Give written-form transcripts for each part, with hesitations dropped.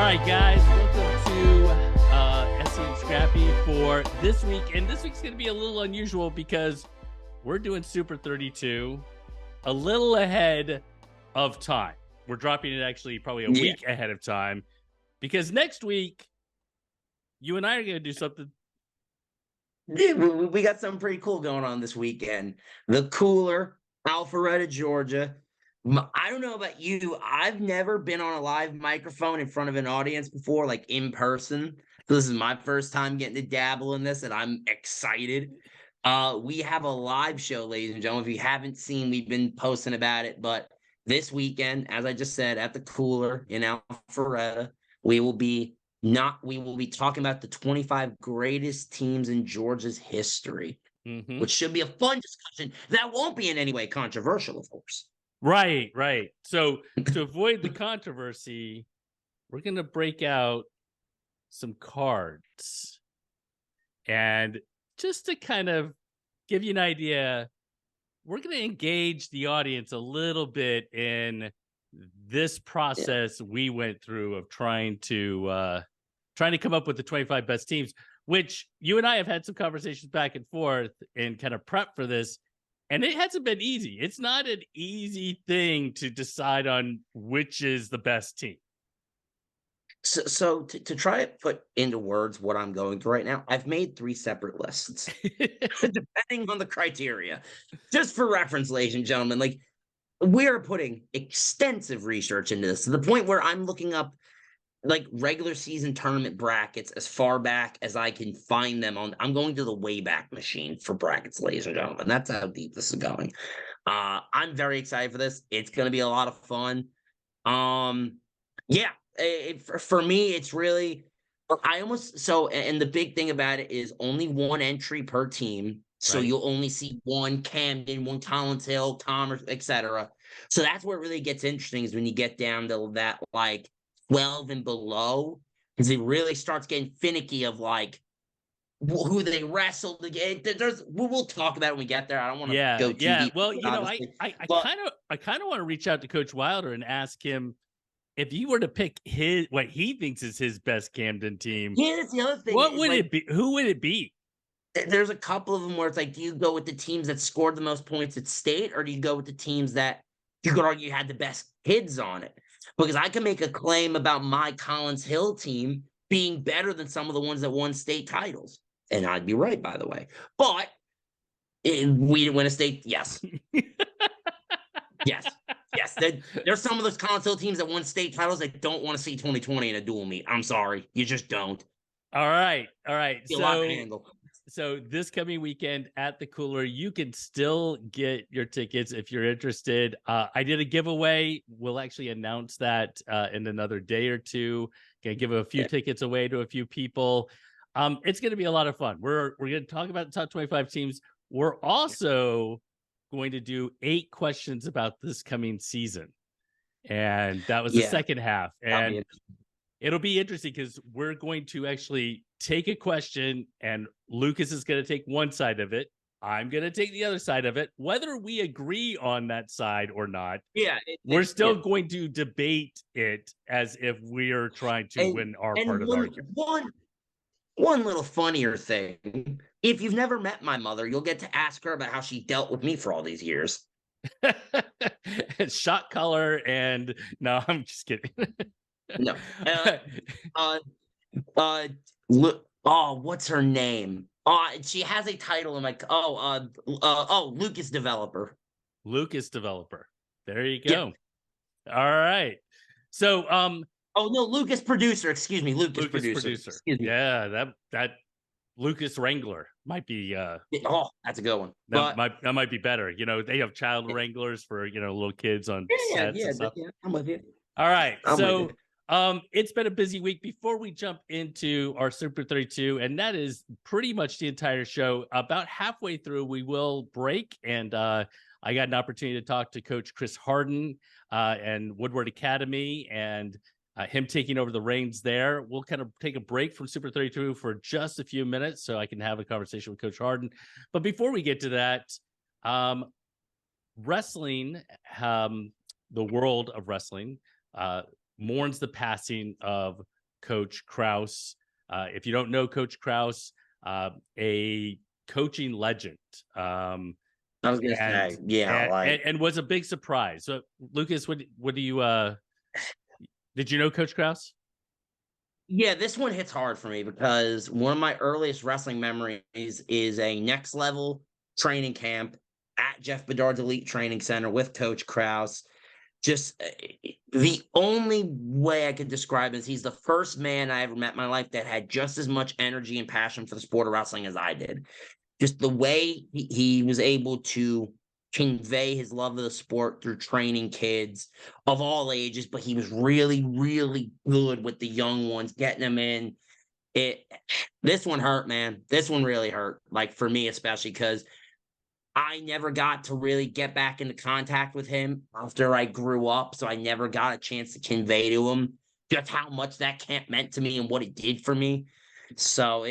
right, guys, welcome to SC and Scrappy for this week. And this week's going to be a little unusual because we're doing Super 32 a little ahead of time. We're dropping it actually probably a week ahead of time because next week, you and I are going to do something. Yeah, we got something pretty cool going on this weekend. The Cooler, Alpharetta, Georgia. I don't know about you. I've never been on a live microphone in front of an audience before, like in person. So this is my first time getting to dabble in this, and I'm excited. We have a live show, ladies and gentlemen. If you haven't seen, we've been posting about it. But this weekend, as I just said, at the Cooler in Alpharetta, we will be talking about the 25 greatest teams in Georgia's history, which should be a fun discussion that won't be in any way controversial, of course. Right. So to avoid the controversy, we're going to break out some cards. And just to kind of give you an idea, we're going to engage the audience a little bit in this process we went through of trying to come up with the 25 best teams, which you and I have had some conversations back and forth and kind of prep for this. And it hasn't been easy. It's not an easy thing to decide on which is the best team. So to try to put into words what I'm going through right now, I've made 3 separate lists, depending on the criteria. Just for reference, ladies and gentlemen, like we're putting extensive research into this to the point where I'm looking up like regular season tournament brackets as far back as I can find them on. I'm going to the Wayback Machine for brackets, ladies and gentlemen. That's how deep this is going. I'm very excited for this. It's going to be a lot of fun. For me, it's really, and the big thing about it is only 1 entry per team. So you'll only see 1 Camden, 1 Collins Hill, Commerce, etc. So that's where it really gets interesting is when you get down to that, like, 12 and below, because it really starts getting finicky of like who they wrestled again. We'll talk about it when we get there. I don't want to go too deep. Well, you know, I kind of want to reach out to Coach Wilder and ask him if you were to pick what he thinks is his best Camden team. Yeah, that's the other thing. What would it be? Who would it be? There's a couple of them where it's like, do you go with the teams that scored the most points at state, or do you go with the teams that you could argue had the best kids on it? Because I can make a claim about my Collins Hill team being better than some of the ones that won state titles. And I'd be right, by the way. But we didn't win a state. Yes. Yes. There's some of those Collins Hill teams that won state titles that don't want to see 2020 in a dual meet. I'm sorry. You just don't. All right. So this coming weekend at the Cooler, you can still get your tickets if you're interested. I did a giveaway. We'll actually announce that in another day or two. Gonna give a few tickets away to a few people. It's going to be a lot of fun. We're going to talk about the top 25 teams. We're also going to do 8 questions about this coming season. And that was the second half. And it'll be interesting because we're going to actually take a question and Lucas is going to take one side of it. I'm going to take the other side of it. Whether we agree on that side or not, we're still going to debate it as if we're trying to win our part of the argument. One little funnier thing. If you've never met my mother, you'll get to ask her about how she dealt with me for all these years. Shot color and no, I'm just kidding. No. Look. Oh, what's her name? She has a title. I'm like, Lucas Developer. Lucas Developer. There you go. Yeah. All right. So, Lucas Producer. Excuse me, Lucas Producer. Excuse me. Yeah, that Lucas Wrangler might be. That's a good one. That might be better. You know, they have child wranglers for little kids on sets and stuff. Yeah, I'm with you. All right, it's been a busy week. Before we jump into our Super 32, and that is pretty much the entire show. About halfway through, we will break, and I got an opportunity to talk to Coach Chris Hardin and Woodward Academy, and him taking over the reins there. We'll kind of take a break from Super 32 for just a few minutes so I can have a conversation with Coach Hardin. But before we get to that, wrestling, the world of wrestling, mourns the passing of Coach Kraus. If you don't know Coach Kraus, a coaching legend. I was gonna say, yeah, and was a big surprise. So, Lucas, what do you did you know Coach Kraus? yeah, this one hits hard for me because one of my earliest wrestling memories is a next level training camp at Jeff Bedard's Elite Training Center with Coach Kraus. Just the only way I could describe is he's the first man I ever met in my life that had just as much energy and passion for the sport of wrestling as I did. Just the way he was able to convey his love of the sport through training kids of all ages, but he was really, really good with the young ones, getting them in. This one hurt, man. This one really hurt. Like for me, especially because I never got to really get back into contact with him after I grew up. So I never got a chance to convey to him just how much that camp meant to me and what it did for me. So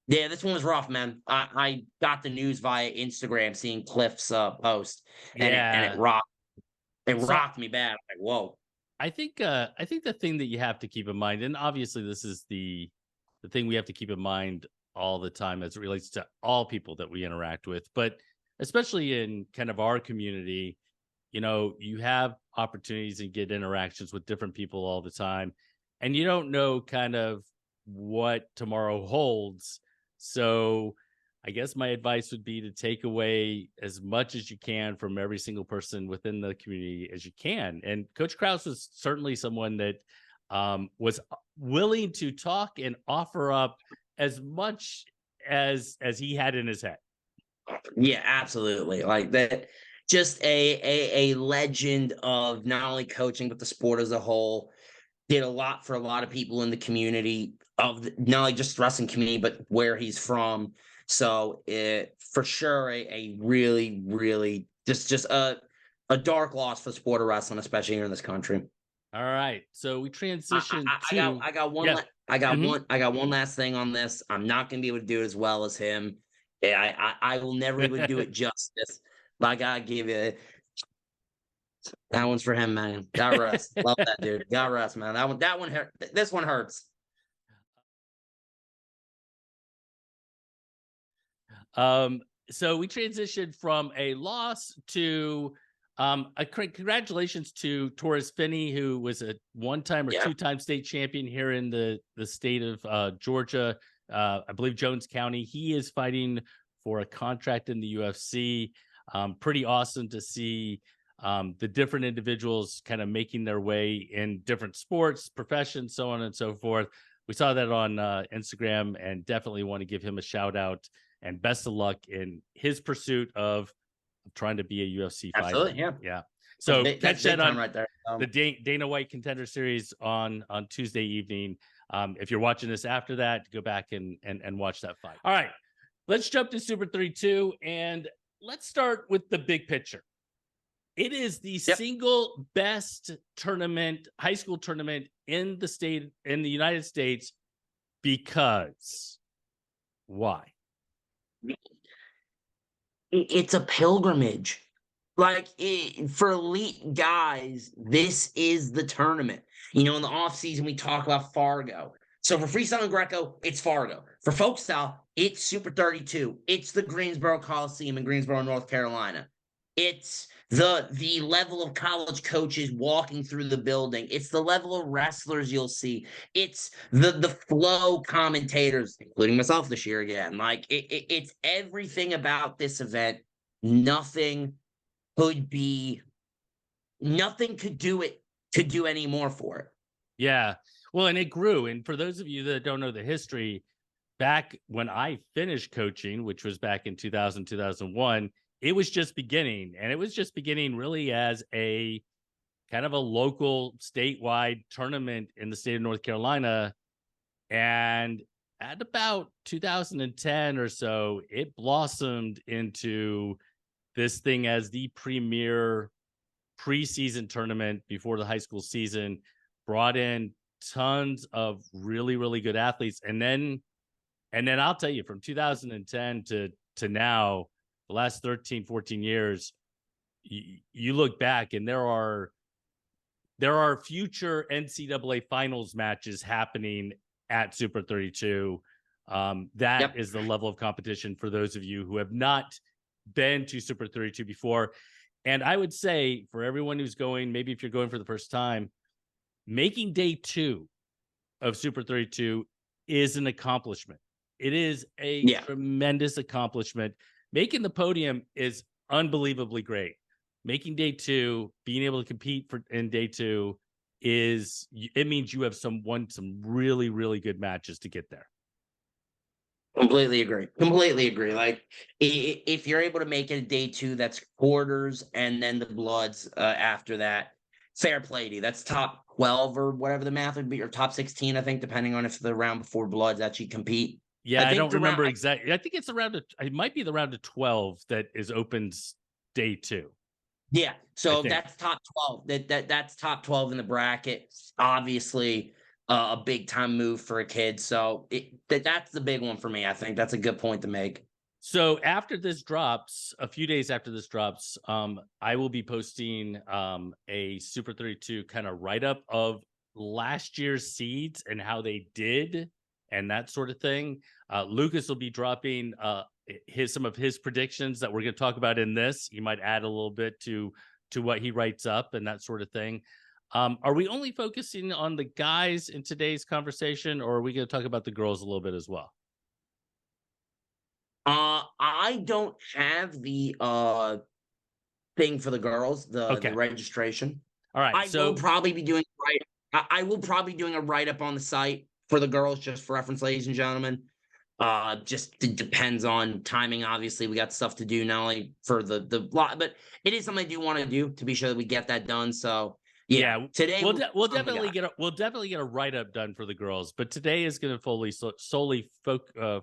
yeah, this one was rough, man. I got the news via Instagram, seeing Cliff's post, and it rocked. It rocked me bad. I'm like, whoa. I think the thing that you have to keep in mind, and obviously this is the thing we have to keep in mind all the time as it relates to all people that we interact with, but especially in kind of our community, you have opportunities and get interactions with different people all the time, and you don't know kind of what tomorrow holds. So I guess my advice would be to take away as much as you can from every single person within the community as you can. And Coach Kraus was certainly someone that was willing to talk and offer up as much as he had in his head. Yeah, absolutely. Like that, just a legend of not only coaching but the sport as a whole. Did a lot for a lot of people in the community of not only just wrestling community, but where he's from. So for sure, a really, really just a dark loss for the sport of wrestling, especially here in this country. All right, so we transition I got one. Yeah. I got I got one last thing on this. I'm not going to be able to do it as well as him. Yeah, I will never even do it justice. But I gotta give it. That one's for him, man. God rest. Love that dude. God rest, man. That one hurt. This one hurts. So we transitioned from a loss to a congratulations to Torres Finney, who was a one-time or two-time state champion here in the state of Georgia. I believe Jones County. He is fighting for a contract in the UFC. Pretty awesome to see the different individuals kind of making their way in different sports, professions, so on and so forth. We saw that on Instagram, and definitely want to give him a shout out and best of luck in his pursuit of trying to be a UFC fighter. Absolutely, yeah. So catch that on right there. The Dana White Contender Series on Tuesday evening. If you're watching this after that, go back and watch that fight. All right, let's jump to Super 32, and let's start with the big picture. It is the single best tournament, high school tournament in the United States, because why? It's a pilgrimage. Like for elite guys, this is the tournament. In the off season, we talk about Fargo. So for freestyle and Greco, it's Fargo. For folk style, it's Super 32. It's the Greensboro Coliseum in Greensboro, North Carolina. It's the level of college coaches walking through the building. It's the level of wrestlers you'll see. It's the flow commentators, including myself this year again. Like it's everything about this event. Nothing could do any more for it. Yeah. Well, and it grew. And for those of you that don't know the history, back when I finished coaching, which was back in 2000, 2001, it was just beginning. And it was just beginning really as a kind of a local statewide tournament in the state of North Carolina. And at about 2010 or so, it blossomed into this thing as the premier preseason tournament before the high school season, brought in tons of really, really good athletes. And then I'll tell you, from 2010 to now, the last 13, 14 years, you look back and there are there are future NCAA finals matches happening at Super 32. That is the level of competition for those of you who have not been to Super 32 before. And I would say for everyone who's going, maybe if you're going for the first time, making day 2 of Super 32 is an accomplishment. It is a tremendous accomplishment. Making the podium is unbelievably great. Making day 2, being able to compete in day 2 it means you have some really, really good matches to get there. Completely agree. Like, if you're able to make it a day 2, that's quarters and then the bloods after that, fair play to you. That's top 12 or whatever the math would be, or top 16, I think, depending on if the round before bloods actually compete. Yeah, I don't remember exactly. I think it's it might be the round of 12 that is opens day 2. Yeah, so that's top 12. That's top 12 in the bracket. Obviously, a big time move for a kid. So that's the big one for me. I think that's a good point to make. So after this drops, a few days after this drops, I will be posting a Super 32 kind of write-up of last year's seeds and how they did and that sort of thing. Lucas will be dropping some of his predictions that we're going to talk about in this. He might add a little bit to what he writes up and that sort of thing. Are we only focusing on the guys in today's conversation, or are we going to talk about the girls a little bit as well? I don't have the thing for the girls, the registration. All right. I will probably be doing I will probably be doing a write-up on the site for the girls, just for reference, ladies and gentlemen. Just it depends on timing. Obviously, we got stuff to do, not only for the blog, but it is something I do want to do to be sure that we get that done. So yeah, today we'll definitely get a write-up done for the girls, but today is going to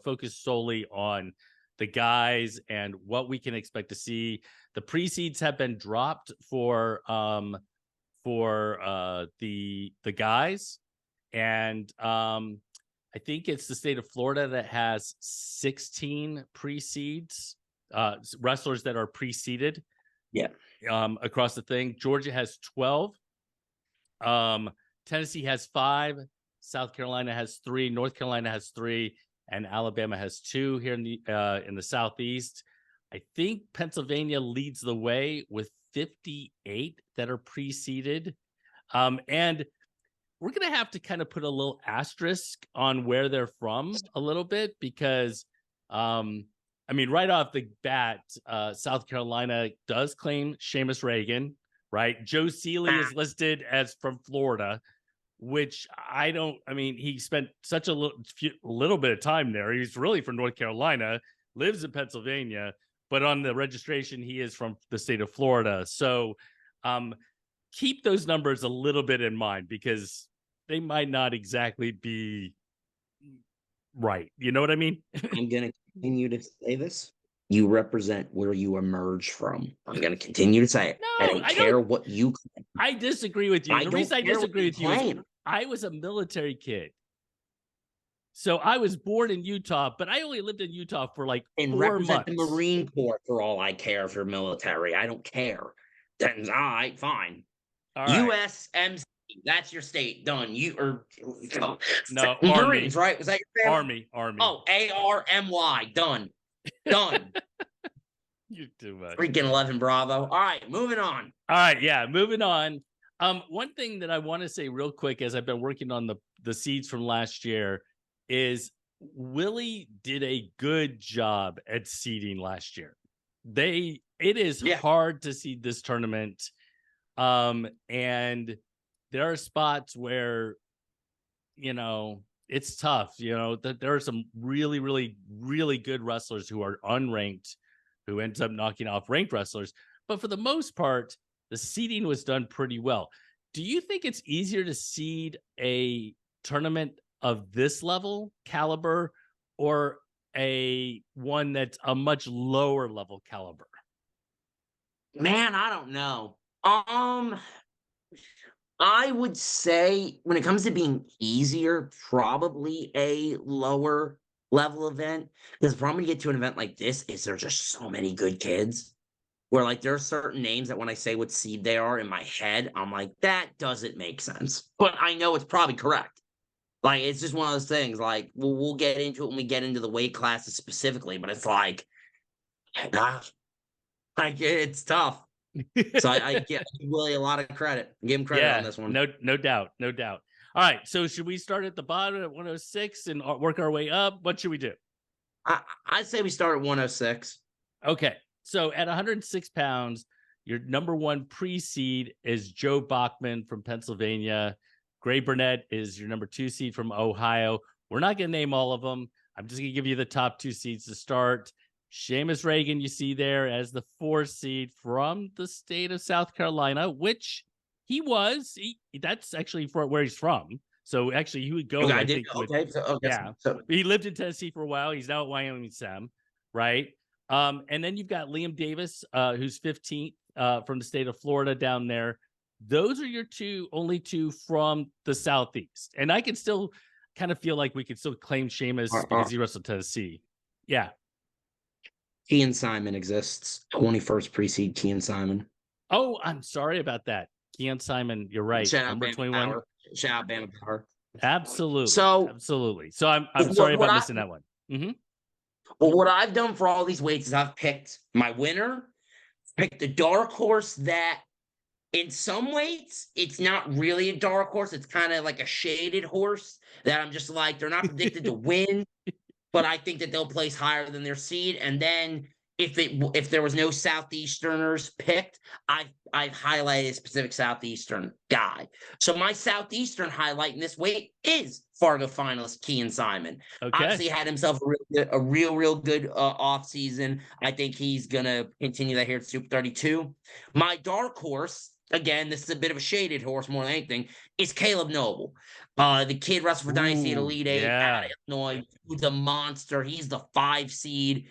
focus solely on the guys and what we can expect to see. The pre-seeds have been dropped for the guys, and I think it's the state of Florida that has 16 pre-seeds, wrestlers that are pre-seeded. Yeah. Across the thing. Georgia has 12. Tennessee has 5. South Carolina has 3. North Carolina has 3, and Alabama has 2 here in the Southeast. I think Pennsylvania leads the way with 58 that are pre-seeded. And we're going to have to kind of put a little asterisk on where they're from a little bit, because, I mean, right off the bat, South Carolina does claim Seamus Reagan, right? Joe Seeley is listed as from Florida, which he spent such a little bit of time there. He's really from North Carolina, lives in Pennsylvania, but on the registration, he is from the state of Florida. So keep those numbers a little bit in mind, because they might not exactly be right. You know what I mean? I'm going to continue to say this. You represent where you emerge from. I'm going to continue to say it. No, I don't care what you claim. I disagree with you. The reason I disagree with you is I was a military kid. So I was born in Utah, but I only lived in Utah for like 4 months. The Marine Corps for all I care for military. I don't care. Then all right, fine. All right. USMC, that's your state. Done. No, Marines, right? Was that your family? Army. Oh, ARMY. Done. Done. You're too much. Freaking 11 Bravo. All right, moving on. All right, yeah, moving on. One thing that I want to say real quick, as I've been working on the seeds from last year, is Willie did a good job at seeding last year. It is hard to seed this tournament. And there are spots where, it's tough. There are some really, really, really good wrestlers who are unranked, who ends up knocking off ranked wrestlers. But for the most part, the seeding was done pretty well. Do you think it's easier to seed a tournament of this level caliber, or a one that's a much lower level caliber? Man, I don't know. I would say when it comes to being easier, probably a lower level event. Because the problem when you get to an event like this is there's just so many good kids. where like there are certain names that when I say what seed they are in my head, I'm like, that doesn't make sense. But I know it's probably correct. Like, it's just one of those things. Like, we'll get into it when we get into the weight classes specifically, but it's like, gosh, like it's tough. So I give Willie a lot of credit. Give him credit on Yeah, this one. no doubt, no doubt. All right, so should we start at the bottom at 106 and work our way up? What should we do? I'd say we start at 106. Okay, so at 106 pounds, your number one pre-seed is Joe Bachman from Pennsylvania. Gray Burnett is your number two seed from Ohio. We're not going to name all of them. I'm just going to give you the top two seeds to start. Seamus Reagan, you see there as the fourth seed from the state of South Carolina, which he was. That's actually for where he's from. So actually, he would go. Okay, I think. Yeah, so he lived in Tennessee for a while. He's now at Wyoming Sam, right? And then you've got Liam Davis, who's 15th from the state of Florida down there. Those are your only two from the Southeast. And I can still kind of feel like we could still claim Seamus because he wrestled Tennessee. Yeah. Kean Simon exists. 21st pre-seed Kean Simon. Oh, I'm sorry about that. Kean Simon, you're right. Shout Number out 21. Power. Shout out Bama Power. Absolutely. So absolutely. So I'm sorry about missing that one. Mm-hmm. Well, what I've done for all these weights is I've picked my winner, picked a dark horse that in some weights, it's not really a dark horse. It's kind of like a shaded horse that I'm just like, they're not predicted to win, but I think that they'll place higher than their seed. And then if there was no Southeasterners picked, I've highlighted a specific Southeastern guy. So my Southeastern highlight in this weight is Fargo finalist Kean Simon. Okay. Obviously had himself a real good off season. I think he's gonna continue that here at Super 32. My dark horse, again, this is a bit of a shaded horse more than anything, is Caleb Noble. The kid wrestled for Dynasty at Elite 8 out of Illinois. He's a monster. He's the 5 seed.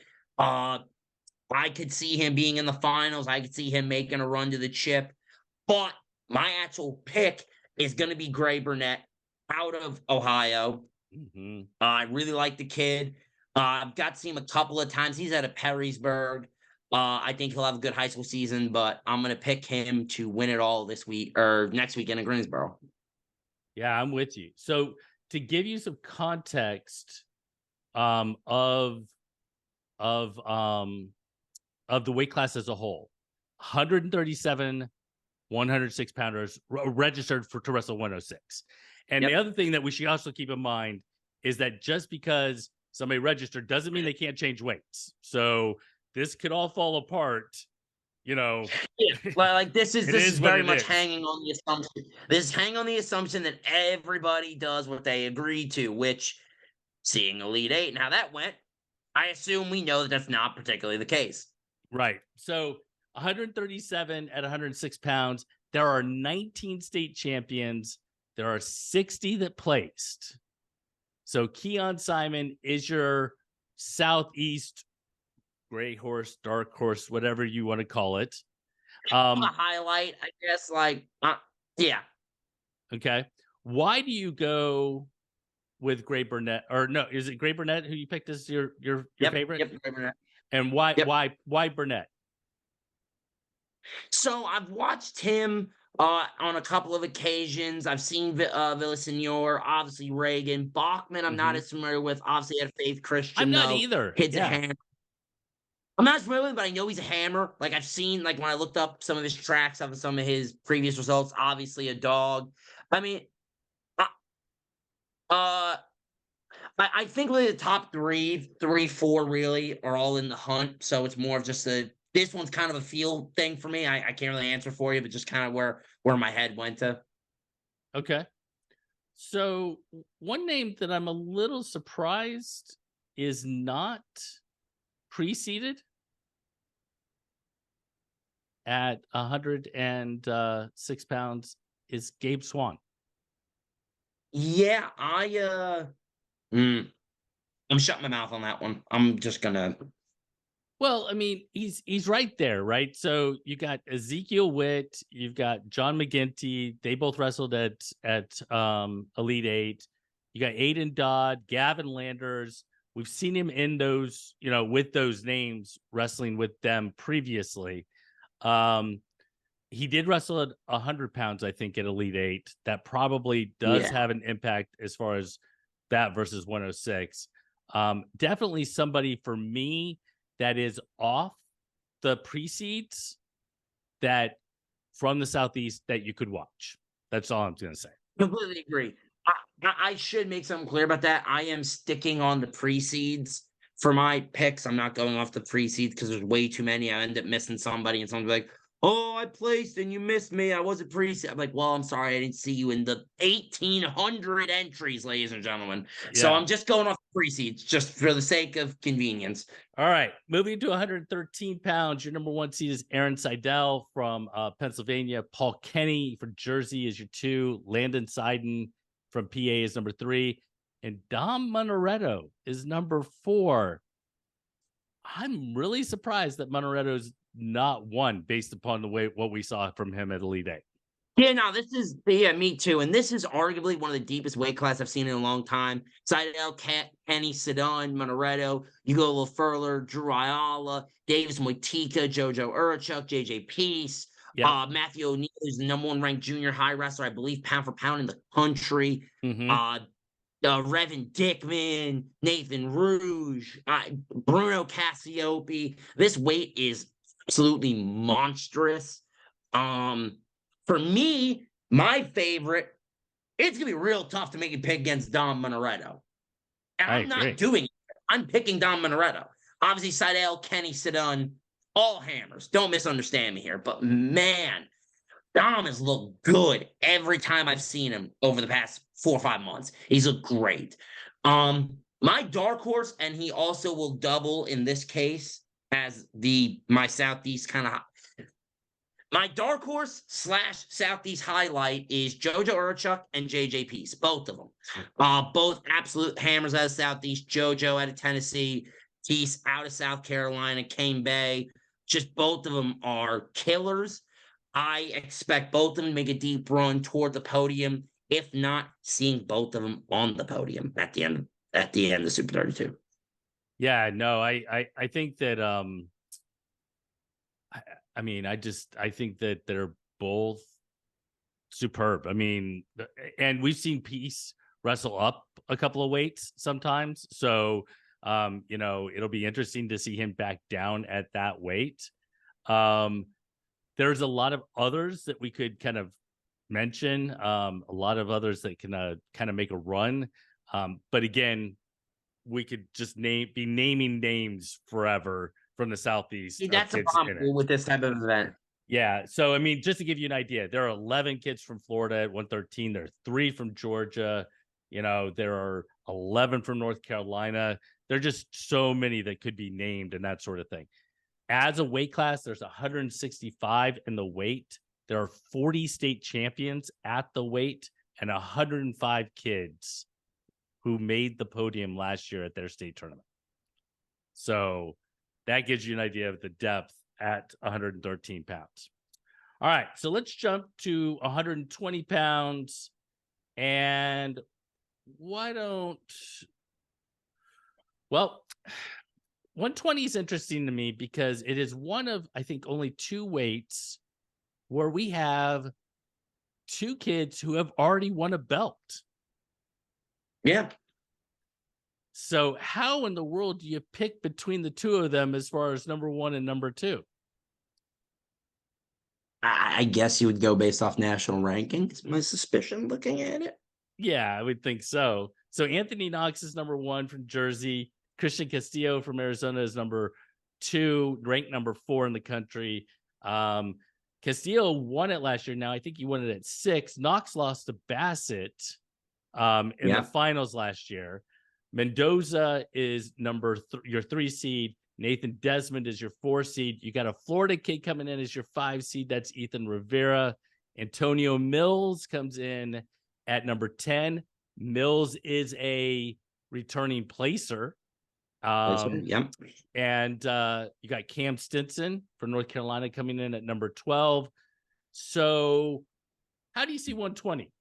I could see him being in the finals. I could see him making a run to the chip. But my actual pick is going to be Gray Burnett out of Ohio. Mm-hmm. I really like the kid. I've got to see him a couple of times. He's out of Perrysburg. I think he'll have a good high school season, but I'm going to pick him to win it all this week or next weekend in Greensboro. Yeah, I'm with you. So to give you some context of the weight class as a whole, 137 106 pounders registered to wrestle 106. And the other thing that we should also keep in mind is that just because somebody registered doesn't mean they can't change weights. So this could all fall apart, you know. Yeah, well, like this is very much hanging on the assumption. This is hanging on the assumption that everybody does what they agreed to, which seeing Elite 8 and how that went, I assume we know that that's not particularly the case. Right. So 137 at 106 pounds. There are 19 state champions. There are 60 that placed. So Kean Simon is your Southeast gray horse, dark horse, whatever you want to call it. A highlight, I guess, yeah. Okay. Why do you go with Gray Burnett? Or no, is it Gray Burnett who you picked as your favorite? Yep, Gray Burnett. And why Burnett? So I've watched him on a couple of occasions. I've seen Villasenor, obviously Reagan. Bachman, I'm not as familiar with. Obviously, had Faith Christian. I'm not either. Kid's a hammer. I'm not as familiar with him, but I know he's a hammer. Like I've seen, like when I looked up some of his tracks of some of his previous results, obviously a dog. I mean, I think really the top 3, 4 really are all in the hunt. So it's more of just this one's kind of a feel thing for me. I can't really answer for you, but just kind of where my head went to. Okay. So one name that I'm a little surprised is not preceded at 106 pounds is Gabe Swan. Yeah, I'm shutting my mouth on that one. I'm just gonna. Well, I mean, he's right there, right? So you got Ezekiel Witt, you've got John McGinty. They both wrestled at Elite 8. You got Aiden Dodd, Gavin Landers. We've seen him in those, with those names wrestling with them previously. He did wrestle at 100 pounds, I think, at Elite 8. That probably does have an impact as far as that versus 106. Definitely somebody for me that is off the pre-seeds that from the Southeast that you could watch. That's all I'm going to say. Completely agree. I should make something clear about that. I am sticking on the pre-seeds for my picks. I'm not going off the pre-seeds because there's way too many. I end up missing somebody, and someone's like, "Oh, I placed and you missed me. I wasn't pre-seed." I'm like, "Well, I'm sorry. I didn't see you in the 1,800 entries, ladies and gentlemen." Yeah. So I'm just going off the pre-seeds just for the sake of convenience. All right. Moving to 113 pounds. Your number 1 seed is Aaron Seidel from Pennsylvania. Paul Kenny from Jersey is your 2. Landon Seiden from PA is number 3. And Dom Monaretto is number 4. I'm really surprised that Monaretto's not 1 based upon the way what we saw from him at Elite 8. Yeah, no, this is me too. And this is arguably one of the deepest weight class I've seen in a long time. Seidel, Kenny, Sedon, Monaretto. You go a little further, Drew Ayala, Davis Moitika, Jojo Urachuk, JJ Peace, Matthew O'Neill, who's the number 1 ranked junior high wrestler, I believe, pound for pound in the country. Revan Dickman, Nathan Rouge, Bruno Cassiope. This weight is absolutely monstrous. For me, my favorite, it's going to be real tough to make a pick against Dom Monaretto. And I'm not doing it. I'm picking Dom Monaretto. Obviously, Seidel, Kenny, Sedun, all hammers. Don't misunderstand me here. But man, Dom has looked good every time I've seen him over the past 4 or 5 months. He's looked great. My dark horse, and he also will double in this case as my Southeast kind of. My dark horse / Southeast highlight is Jojo Urachuk and JJ Peace, both of them. Both absolute hammers out of Southeast. Jojo out of Tennessee, Peace out of South Carolina, Cane Bay. Just both of them are killers. I expect both of them to make a deep run toward the podium, if not seeing both of them on the podium at the end of Super 32. Yeah, no, I think that I think that they're both superb. I mean, and we've seen Peace wrestle up a couple of weights sometimes. So, it'll be interesting to see him back down at that weight. There's a lot of others that we could kind of mention, a lot of others that can kind of make a run. But again, we could just be naming names forever from the Southeast. That's a problem with this type of event. Yeah. So, I mean, just to give you an idea, there are 11 kids from Florida at 113. There are 3 from Georgia. There are 11 from North Carolina. There are just so many that could be named and that sort of thing. As a weight class, there's 165 in the weight. There are 40 state champions at the weight and 105 kids who made the podium last year at their state tournament. So that gives you an idea of the depth at 113 pounds. All right, so let's jump to 120 pounds. And 120 is interesting to me because it is one of, I think, only 2 weights where we have 2 kids who have already won a belt. Yeah. So how in the world do you pick between the 2 of them as far as number 1 and number 2? I guess you would go based off national rankings. My suspicion looking at it. Yeah, I would think so. So Anthony Knox is number 1 from Jersey. Christian Castillo from Arizona is number 2, ranked number 4 in the country. Castillo won it last year. Now I think he won it at 6. Knox lost to Bassett in the finals last year. Mendoza is your 3 seed. Nathan Desmond is your 4 seed. You got a Florida kid coming in as your 5 seed. That's Ethan Rivera. Antonio Mills comes in at number 10. Mills is a returning placer. And you got Cam Stinson from North Carolina coming in at number 12. So how do you see 120?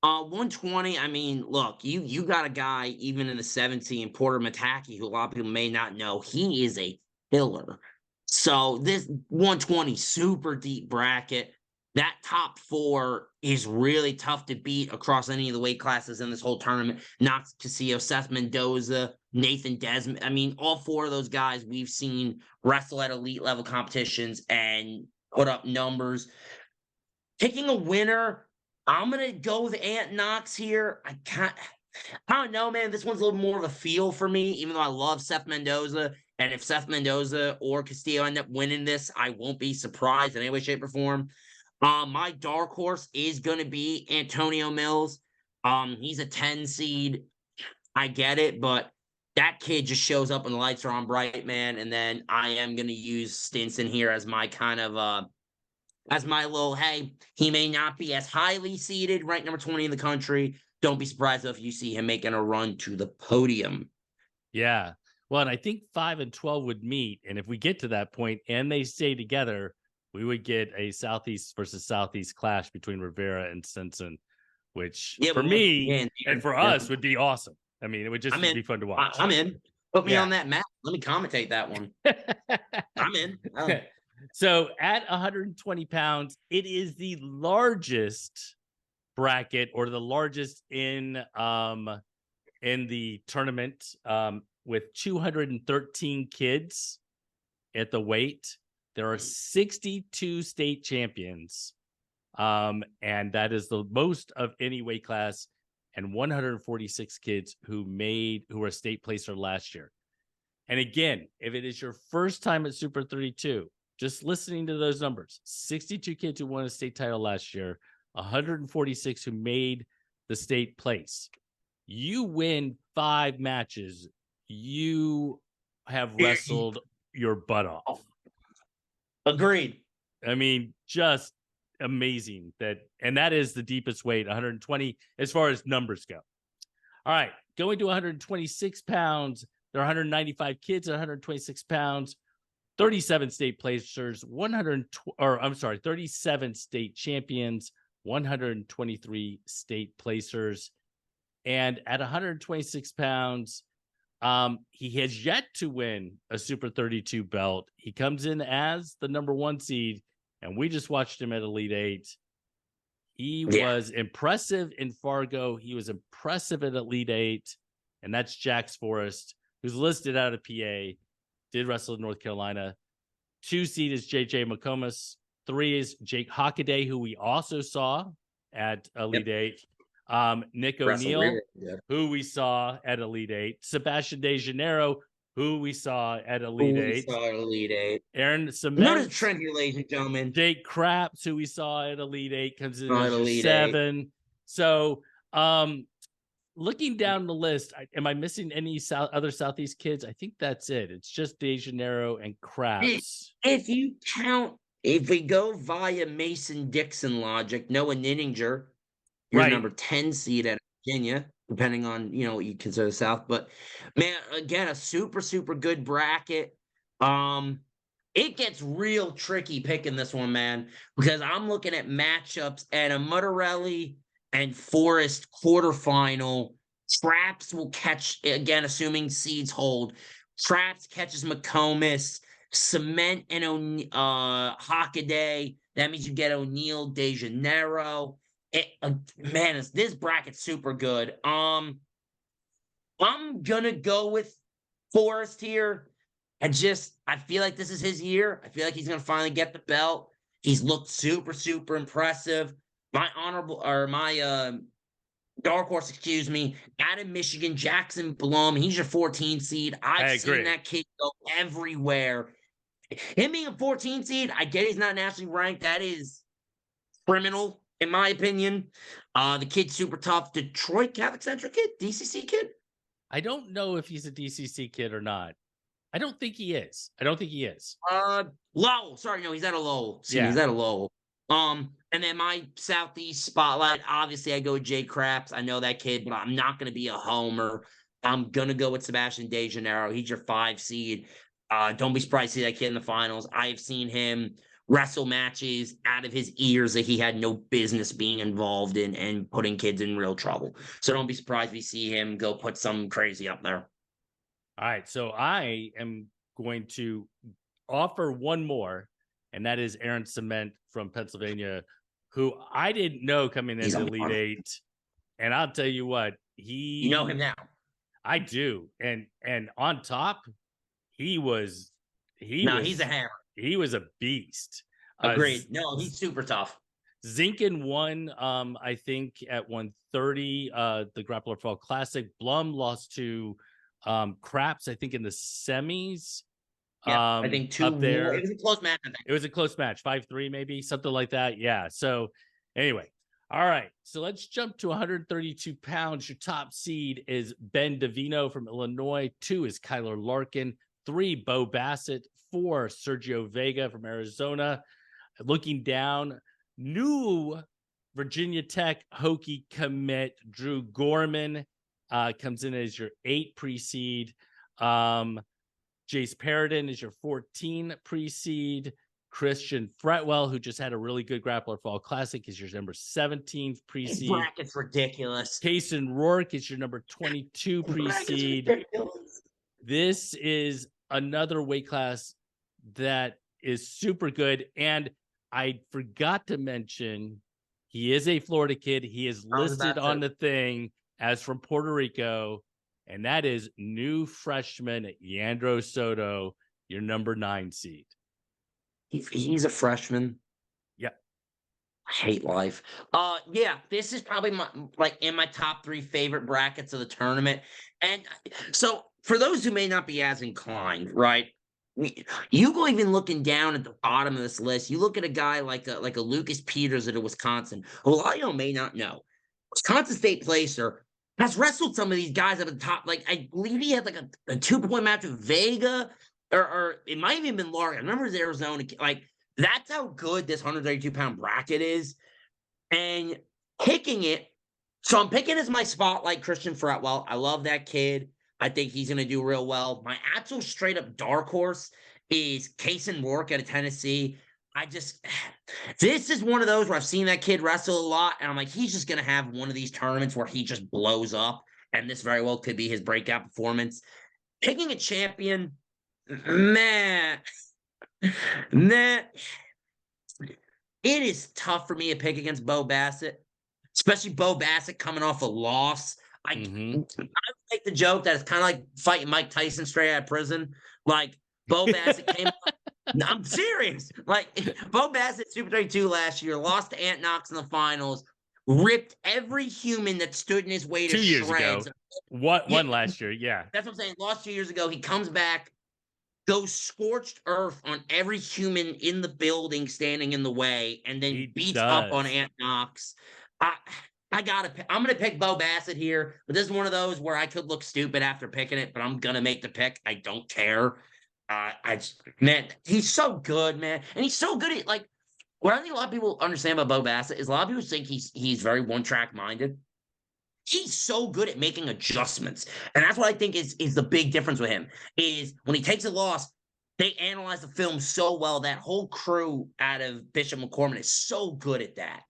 120, I mean, look, you got a guy even in the 17, Porter Mataki, who a lot of people may not know. He is a killer. So this 120 super deep bracket. That top four is really tough to beat across any of the weight classes in this whole tournament. Knox Castillo, Seth Mendoza, Nathan Desmond. I mean, all four of those guys we've seen wrestle at elite level competitions and put up numbers. Picking a winner, I'm gonna go with Ant Knox here. I don't know, man. This one's a little more of a feel for me, even though I love Seth Mendoza. And if Seth Mendoza or Castillo end up winning this, I won't be surprised in any way, shape, or form. My dark horse is going to be Antonio Mills. He's a 10 seed. I get it, but that kid just shows up when the lights are on bright, man. And then I am going to use Stinson here as my kind of as my little, hey, he may not be as highly seeded, ranked number 20 in the country. Don't be surprised if you see him making a run to the podium. Yeah. Well, and I think 5 and 12 would meet. And if we get to that point and they stay together, we would get a Southeast versus Southeast clash between Rivera and Stinson, which for me and for us would be awesome. I mean, it would just be fun to watch. I'm in. Put me on that map. Let me commentate that one. I'm in. So at 120 pounds, it is the largest bracket or the largest in the tournament with 213 kids at the weight. There are 62 state champions, and that is the most of any weight class, and 146 kids who were a state placer last year. And again, if it is your first time at Super 32, just listening to those numbers, 62 kids who won a state title last year, 146 who made the state place. You win 5 matches, you have wrestled your butt off. Agreed. I mean, just amazing and that is the deepest weight, 120 as far as numbers go. All right, going to 126 pounds, there are 195 kids at 126 pounds, 37 state placers, 37 state champions, 123 state placers. And at 126 pounds, he has yet to win a Super 32 belt. He comes in as the number 1 seed, and we just watched him at Elite 8. He was impressive in Fargo. He was impressive at Elite 8, and that's Jax Forrest, who's listed out of PA, did wrestle in North Carolina. 2 seed is JJ McComas. 3 is Jake Hockaday, who we also saw at Elite 8. Nick O'Neill, who we saw at Elite 8. Sebastian De Janeiro, who we saw at Elite 8. Aaron Cement. Notice a trend here, ladies and gentlemen. Jake Craps, who we saw at Elite 8, comes in as your 7. So, looking down the list, am I missing any other Southeast kids? I think that's it. It's just De Janeiro and Craps. If we go via Mason Dixon logic, Noah Ninninger, you're number 10 seed at Virginia, depending on, what you consider the South. But, man, again, a super, super good bracket. It gets real tricky picking this one, man, because I'm looking at matchups and a Muttarelli and Forrest quarterfinal. Traps will catch, again, assuming seeds hold. Traps catches McComas. Cement and Hockaday. That means you get O'Neill, De Janeiro. Man, this bracket's super good. I'm gonna go with Forrest here. I feel like this is his year. I feel like he's gonna finally get the belt. He's looked super, super impressive. My dark horse, out of Michigan, Jackson Blum. He's your 14 seed. I've seen that kid go everywhere. Him being a 14 seed, I get he's not nationally ranked. That is criminal, in my opinion. The kid's super tough. Detroit Catholic Central kid? DCC kid? I don't know if he's a DCC kid or not. I don't think he is. Lowell. Sorry, no, he's at a Lowell. He's at a Lowell. And then my Southeast spotlight, obviously I go with Jay Craps. I know that kid, but I'm not going to be a homer. I'm going to go with Sebastian De Janeiro. He's your 5 seed. Don't be surprised to see that kid in the finals. I've seen him wrestle matches out of his ears that he had no business being involved in and putting kids in real trouble. So don't be surprised if you see him go put something crazy up there. All right. So I am going to offer one more, and that is Aaron Cement from Pennsylvania, who I didn't know coming into Elite Eight. And I'll tell you what, You know him now. I do. And on top, he's a hammer. He was a beast. Agreed. No, he's super tough. Zinkin won, I think, at 130, the Grappler Fall Classic. Blum lost to Craps, I think, in the semis. Yeah, I think 2 up there. It was a close match, I think. It was a close match, 5-3 maybe, something like that. Yeah. So anyway, all right. So let's jump to 132 pounds. Your top seed is Ben Davino from Illinois. 2 is Kyler Larkin. 3, Bo Bassett. 4, Sergio Vega from Arizona. Looking down, new Virginia Tech Hokie commit Drew Gorman comes in as your 8 pre-seed. Jace Paradin is your 14 pre-seed. Christian Fretwell, who just had a really good Grappler Fall Classic, is your number 17 pre-seed. His bracket's ridiculous. Kason Rourke is your number 22 pre-seed. This is another weight class that is super good. And I forgot to mention, he is a Florida kid. He is listed on the thing as from Puerto Rico. And that is new freshman Yandro Soto, your number 9 seed. He's a freshman. Yep. I hate life. Yeah, this is probably in my top 3 favorite brackets of the tournament. And so for those who may not be as inclined, right? You go even looking down at the bottom of this list, you look at a guy like a Lucas Peters at Wisconsin, who a lot of you may not know. Wisconsin State Placer has wrestled some of these guys at the top. Like, I believe he had like a 2-point match with Vega, or it might have even been Larkin. I remember it was Arizona. Like, that's how good this 132-pound bracket is. And picking it, so I'm picking as my spotlight Christian Fretwell. I love that kid. I think he's going to do real well. My actual straight-up dark horse is Kason Rourke out of Tennessee. This is one of those where I've seen that kid wrestle a lot, and I'm like, he's just going to have one of these tournaments where he just blows up, and this very well could be his breakout performance. Picking a champion, man, it is tough for me to pick against Bo Bassett, especially Bo Bassett coming off a loss. I make the joke that it's kind of like fighting Mike Tyson straight out of prison. Like, Bo Bassett came up. I'm serious. Like, Bo Bassett, Super 32 last year, lost to Ant Knox in the finals, ripped every human that stood in his way to 2 years shreds. ago. One last year, yeah. That's what I'm saying. Lost 2 years ago. He comes back, goes scorched earth on every human in the building standing in the way, and then beats up on Ant Knox. I'm going to pick Bo Bassett here, but this is one of those where I could look stupid after picking it, but I'm going to make the pick. I don't care. Man, he's so good, man. And he's so good at, like, what I think a lot of people understand about Bo Bassett is a lot of people think he's very one-track minded. He's so good at making adjustments. And that's what I think is the big difference with him, is when he takes a loss, they analyze the film so well. That whole crew out of Bishop McCormick is so good at that.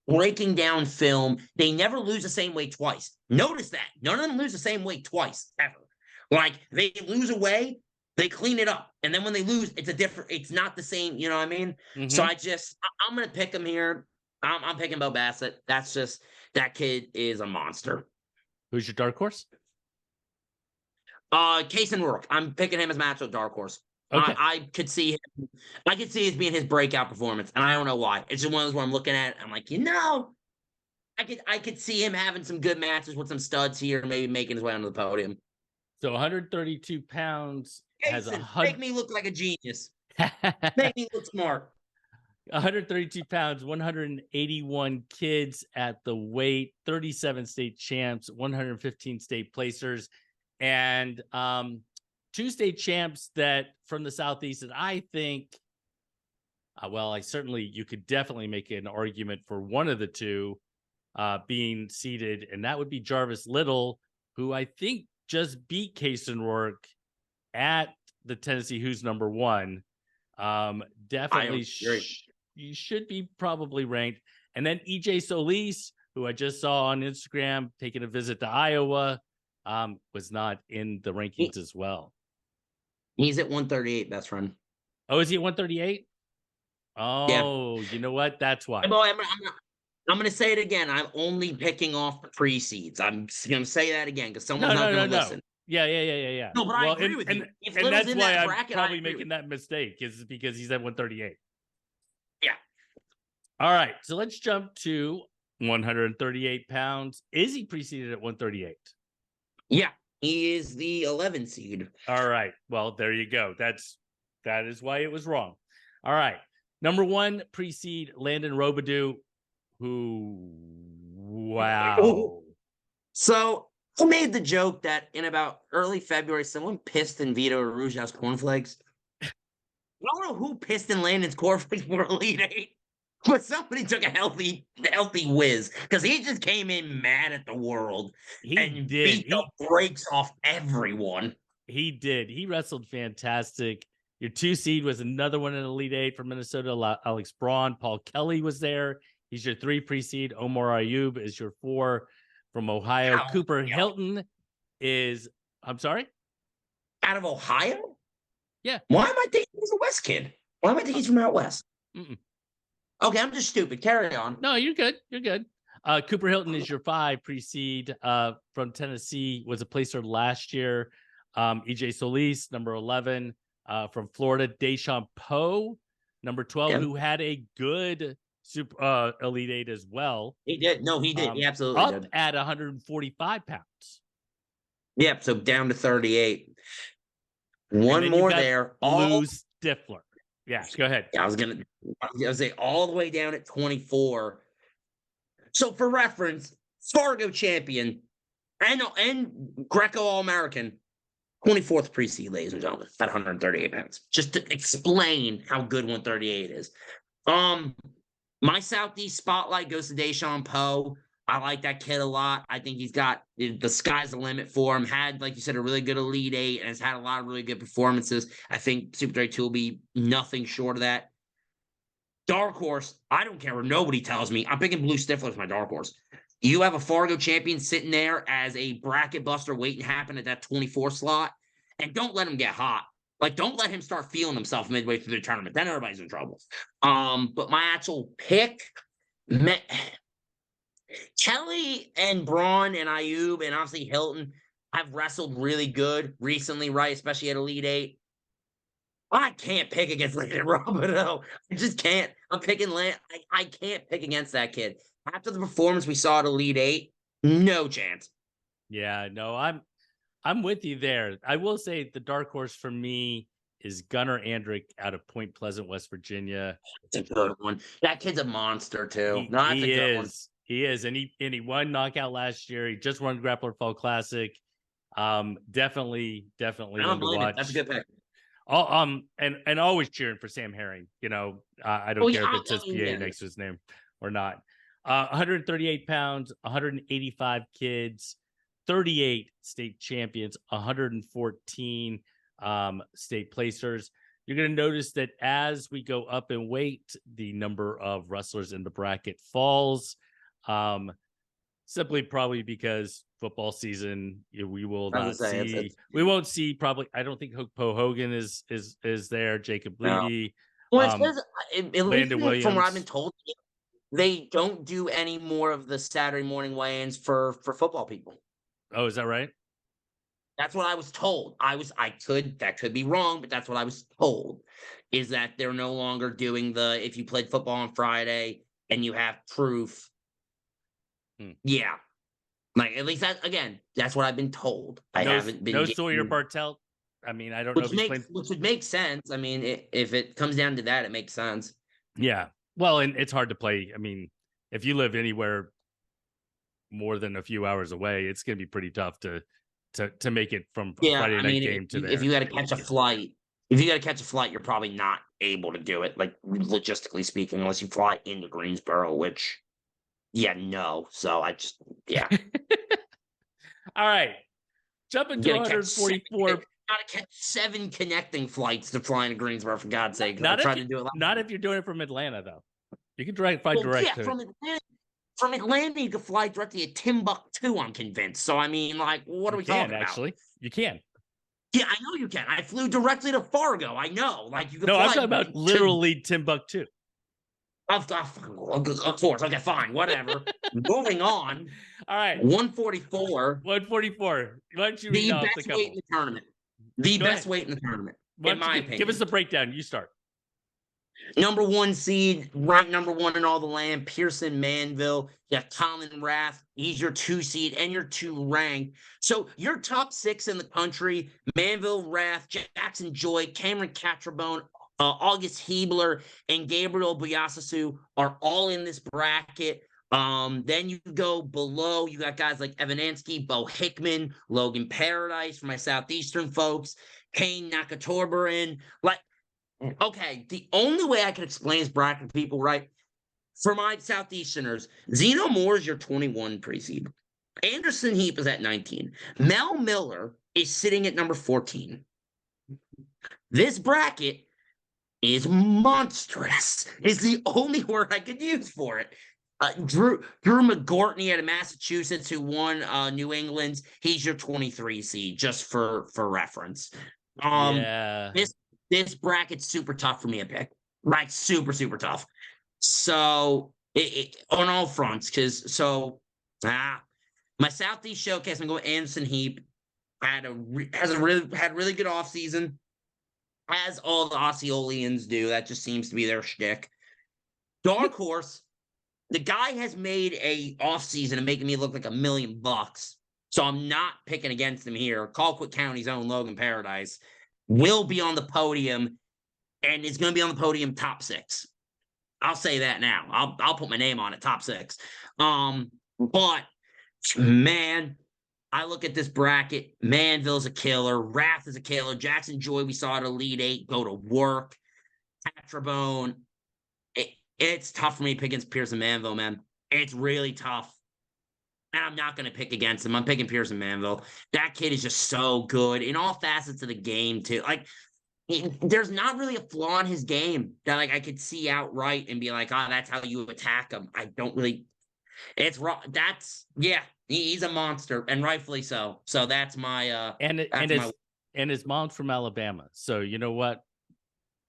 Breaking down film. They never lose the same way twice. Notice that. None of them lose the same way twice, ever. Like, they lose a way, they clean it up. And then when they lose, it's not the same, you know what I mean? Mm-hmm. So I'm going to pick him here. I'm picking Bo Bassett. That kid is a monster. Who's your dark horse? Kason Rourke. I'm picking him as matchup dark horse. Okay. I could see it being his breakout performance, and I don't know why. It's just one of those where I'm looking at it, I'm like, I could see him having some good matches with some studs here, maybe making his way onto the podium. So 132 pounds has make me look like a genius. Make me look smart. 132 pounds, 181 kids at the weight, 37 state champs, 115 state placers, and 2 state champs that from the Southeast that I think, you could definitely make an argument for one of the 2 being seated, and that would be Jarvis Little, who I think just beat Kason Rourke at the Tennessee Who's number 1. Definitely you should be probably ranked. And then EJ Solis, who I just saw on Instagram taking a visit to Iowa, was not in the rankings as well. He's at 138, best friend. Oh, is he at 138? Yeah. Oh, you know what? That's why. Boy, I'm going to say it again. I'm only picking off the pre-seeds. I'm going to say that again because someone's not going to listen. Yeah. No, but I Well, agree with you. If and Little's that's in why that I'm bracket, probably making that mistake is because he's at 138. Yeah. All right, so let's jump to 138 pounds. Is he preceded at 138? Yeah, he is the 11 seed. All right. Well, there you go. That is why it was wrong. All right. Number 1 pre-seed Landon Robidoux, who wow. So I made the joke that in about early February, someone pissed in Vito Arujau's cornflakes. I don't know who pissed in Landon's cornflakes for Elite Eight, but somebody took a healthy whiz because he just came in mad at the world and beat the brakes off everyone. He did. He wrestled fantastic. Your 2 seed was another one in Elite Eight from Minnesota, Alex Braun. Paul Kelly was there. He's your 3 pre-seed. Omar Ayub is your 4 from Ohio. Cooper Hilton is, I'm sorry? Out of Ohio? Yeah. Why am I thinking he's a West kid? Why am I thinking he's from out West? Okay, I'm just stupid. Carry on. No, you're good. You're good. Cooper Hilton is your 5 pre-seed from Tennessee, was a placer last year. EJ Solis, number 11, from Florida. Deshaun Poe, number 12, who had a good super Elite Eight as well. He did. No, he did. He absolutely up did. At 145 pounds. Yep. So down to 38. One more there. Lou Stifler. Yeah, go ahead. I was gonna say all the way down at 24. So for reference, Fargo champion and Greco All-American, 24th pre-seed, ladies and gentlemen, at 138 pounds. Just to explain how good 138 is. My Southeast spotlight goes to Deshaun Poe. I like that kid a lot. I think he's got the sky's the limit for him. Had, like you said, a really good Elite Eight and has had a lot of really good performances. I think Super 32 will be nothing short of that. Dark horse, I don't care what nobody tells me. I'm picking Blue Stifler as my dark horse. You have a Fargo champion sitting there as a bracket buster waiting to happen at that 24 slot, and don't let him get hot. Like, don't let him start feeling himself midway through the tournament. Then everybody's in trouble. But my actual pick, Kelly and Braun and Ayub and obviously Hilton have wrestled really good recently, right? Especially at Elite Eight. I can't pick against Landon Robidoux. I just can't. I'm picking I can't pick against that kid. After the performance we saw at Elite Eight, no chance. Yeah, no, I'm with you there. I will say the dark horse for me is Gunnar Andrick out of Point Pleasant, West Virginia. It's a good one. That kid's a monster too. He is, and he won knockout last year. He just won Grappler Fall Classic. Definitely one to watch. That's a good pick. And always cheering for Sam Herring. You know, I don't care if it says PA next to his name or not. 138 pounds, 185 kids, 38 state champions, 114 state placers. You're going to notice that as we go up in weight, the number of wrestlers in the bracket falls. Simply probably because football season, we will not see. We won't see probably. I don't think Poe Hogan is there. Jacob Leedy. No. Well, at least from what I've been told, they don't do any more of the Saturday morning weigh-ins for football people. Oh, is that right? That's what I was told. That could be wrong, but that's what I was told. Is that they're no longer doing if you played football on Friday and you have proof. Yeah. Like, at least that's what I've been told. I haven't been. No Sawyer Bartelt. I mean, I don't know. Which would make sense. I mean, if it comes down to that, it makes sense. Yeah. Well, and it's hard to play. I mean, if you live anywhere more than a few hours away, it's going to be pretty tough to make it from Friday night game to there. If you got to catch a flight, you're probably not able to do it, like logistically speaking, unless you fly into Greensboro, which. Yeah, no. So All right. Jumping to 144. Gotta catch 7 connecting flights to fly into Greensboro, for God's sake. Not if you're doing it from Atlanta, though. You can fly direct to from Atlanta, you can fly directly to Timbuktu, I'm convinced. So, I mean, like, what are we talking about? Actually, you can. Yeah, I know you can. I flew directly to Fargo. I know. Like, you can No, fly I'm talking about literally Timbuktu. Of course. Okay, fine. Whatever. Moving on. All right. 144. 144. Why don't you read The off the best weight couple? in the tournament. The Go best ahead. weight in the tournament, Why in don't my you give us opinion. the breakdown. You start. Number 1 seed, ranked number 1 in all the land, Pearson Manville. You got Colin Rath. He's your 2 seed and your 2 ranked. So your top 6 in the country, Manville, Rath, Jackson Joy, Cameron Catrabone, August Hebler, and Gabriel Biasasu are all in this bracket. Then you go below, you got guys like Evan Ansky, Bo Hickman, Logan Paradise for my Southeastern folks, Kane Nakatorbarin. Like, okay, the only way I can explain this bracket to people, right? For my Southeasterners, Zeno Moore is your 21 pre-seed. Anderson Heap is at 19. Mel Miller is sitting at number 14. This bracket is monstrous, is the only word I could use for it. Drew McGortney out of Massachusetts, who won New England's, he's your 23 seed, just for reference. Yeah. This bracket's super tough for me to pick. Like, super, super tough. So on all fronts, my Southeast showcase, I'm going Anderson Heap. Had really good offseason, as all the Osceolians do. That just seems to be their shtick. Dark Horse, the guy has made a offseason and making me look like $1 million. So I'm not picking against him here. Colquitt County's own Logan Paradise will be on the podium, and is going to be on the podium top 6. I'll say that now. I'll put my name on it, top 6. But man, I look at this bracket. Manville's a killer. Rath is a killer. Jackson Joy, we saw at Elite 8 go to work. Catrabone. It's tough for me to pick against Pearson Manville, man. It's really tough. And I'm not going to pick against him. I'm picking Pearson Manville. That kid is just so good in all facets of the game, too. Like, there's not really a flaw in his game that, like, I could see outright and be like, oh, that's how you attack him. I don't really. It's wrong. He's a monster, and rightfully so. So that's my and his mom's from Alabama. So you know what?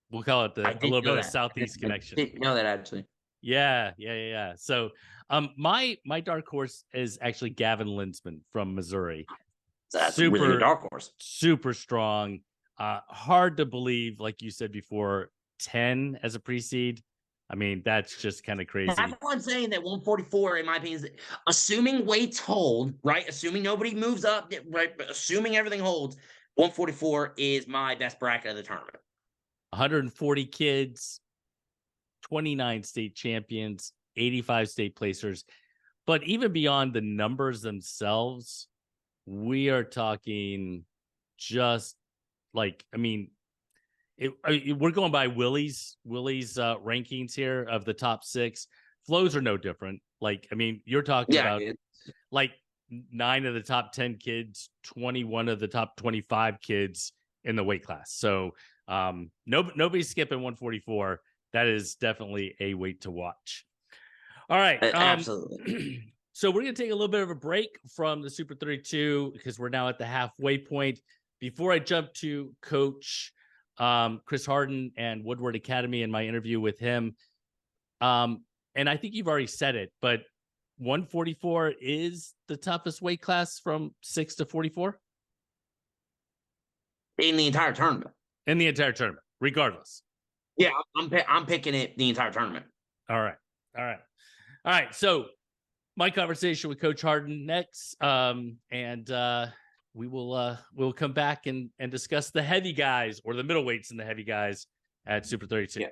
We'll call it a little bit of Southeast connection. I didn't know that, actually. Yeah. So my dark horse is actually Gavin Linsman from Missouri. That's a really good dark horse. Super strong. Hard to believe, like you said before, 10 as a pre-seed. I mean, that's just kind of crazy. That's why I'm saying that 144, in my opinion, is, assuming weights hold, right? Assuming nobody moves up, right? Assuming everything holds, 144 is my best bracket of the tournament. 140 kids, 29 state champions, 85 state placers. But even beyond the numbers themselves, we are talking just like, I mean, we're going by Willie's rankings here of the top 6. Flows are no different. Like, I mean, you're talking about like 9 of the top 10 kids, 21 of the top 25 kids in the weight class. So nobody's skipping 144. That is definitely a weight to watch. All right. Absolutely. So we're going to take a little bit of a break from the Super 32 because we're now at the halfway point. Before I jump to Coach Chris Hardin and Woodward Academy in my interview with him, and I think you've already said it, but 144 is the toughest weight class from 6 to 44? In the entire tournament. In the entire tournament, regardless. Yeah, I'm picking it the entire tournament. All right. So my conversation with Coach Hardin next, and we'll come back and discuss the heavy guys or the middleweights and the heavy guys at Super 32. Yeah.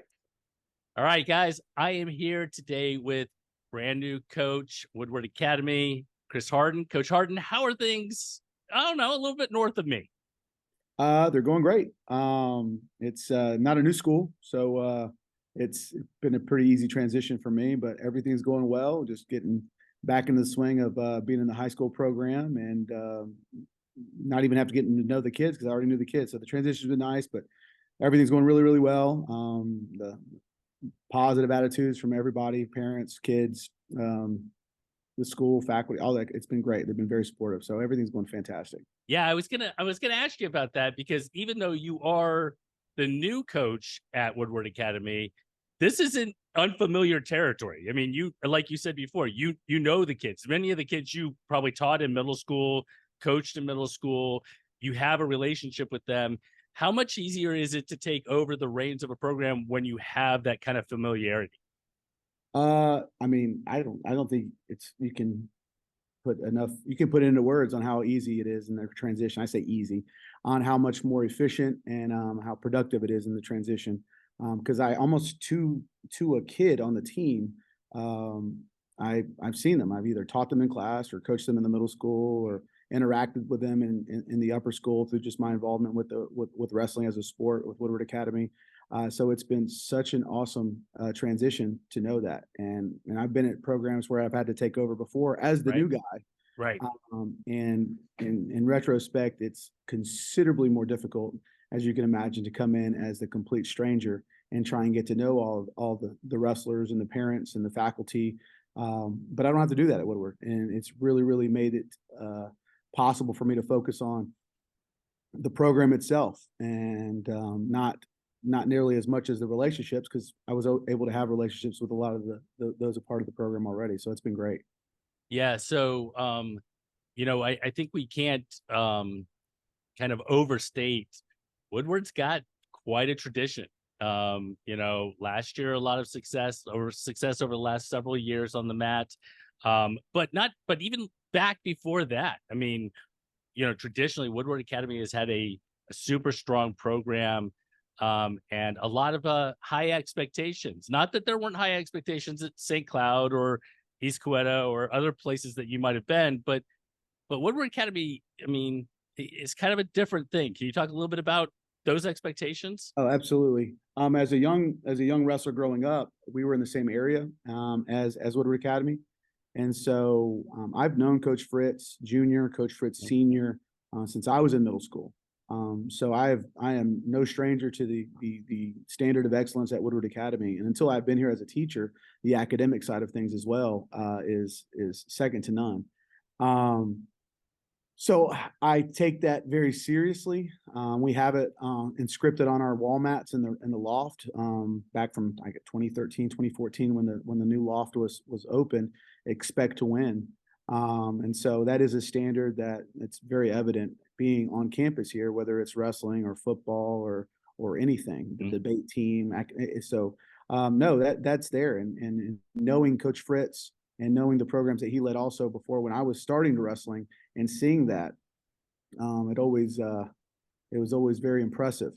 All right, guys, I am here today with brand new coach, Woodward Academy, Chris Hardin. Coach Hardin, how are things? I don't know, a little bit north of me. They're going great. It's not a new school, so it's been a pretty easy transition for me, but everything's going well. Just getting back into the swing of being in the high school program and not even have to get to know the kids because I already knew the kids. So the transition's been nice, but everything's going really, really well. The positive attitudes from everybody, parents, kids, the school, faculty, all that. It's been great. They've been very supportive. So everything's going fantastic. Yeah, I was gonna ask you about that, because even though you are the new coach at Woodward Academy, this isn't unfamiliar territory. I mean, you, like you said before, you know the kids. Many of the kids you probably taught in middle school, coached in middle school. You have a relationship with them. How much easier is it to take over the reins of a program when you have that kind of familiarity? I mean, I don't think you can put into words on how easy it is in the transition. I say easy, on how much more efficient and how productive it is in the transition. Because I almost to a kid on the team, I've seen them. I've either taught them in class or coached them in the middle school or interacted with them in the upper school through just my involvement with wrestling as a sport with Woodward Academy. So it's been such an awesome transition to know that. And I've been at programs where I've had to take over before as the new guy. Right. And in retrospect, it's considerably more difficult, as you can imagine, to come in as the complete stranger and try and get to know all the wrestlers and the parents and the faculty. But I don't have to do that at Woodward. And it's really, really made it possible for me to focus on the program itself and not nearly as much as the relationships, because I was able to have relationships with a lot of those are part of the program already. So it's been great. Yeah. So, I think we can't kind of overstate Woodward's got quite a tradition. Last year, a lot of success over the last several years on the mat. But even back before that, I mean, traditionally Woodward Academy has had a super strong program. And a lot of high expectations. Not that there weren't high expectations at St. Cloud or East Coetta or other places that you might have been, but Woodward Academy, I mean, is kind of a different thing. Can you talk a little bit about those expectations? Oh, absolutely. As a young wrestler growing up, we were in the same area as Woodward Academy, and so I've known Coach Fritz Jr., Coach Fritz Sr. Since I was in middle school. So I am no stranger to the standard of excellence at Woodward Academy, and until I've been here as a teacher, the academic side of things as well is second to none. So I take that very seriously. We have it inscripted on our wall mats in the loft back from 2013, 2014 when the new loft was open. Expect to win. And so that is a standard it's very evident being on campus here, whether it's wrestling or football or anything, the debate team. So no, that's there. And knowing Coach Fritz and knowing the programs that he led also before when I was starting to wrestling and seeing that, it was always very impressive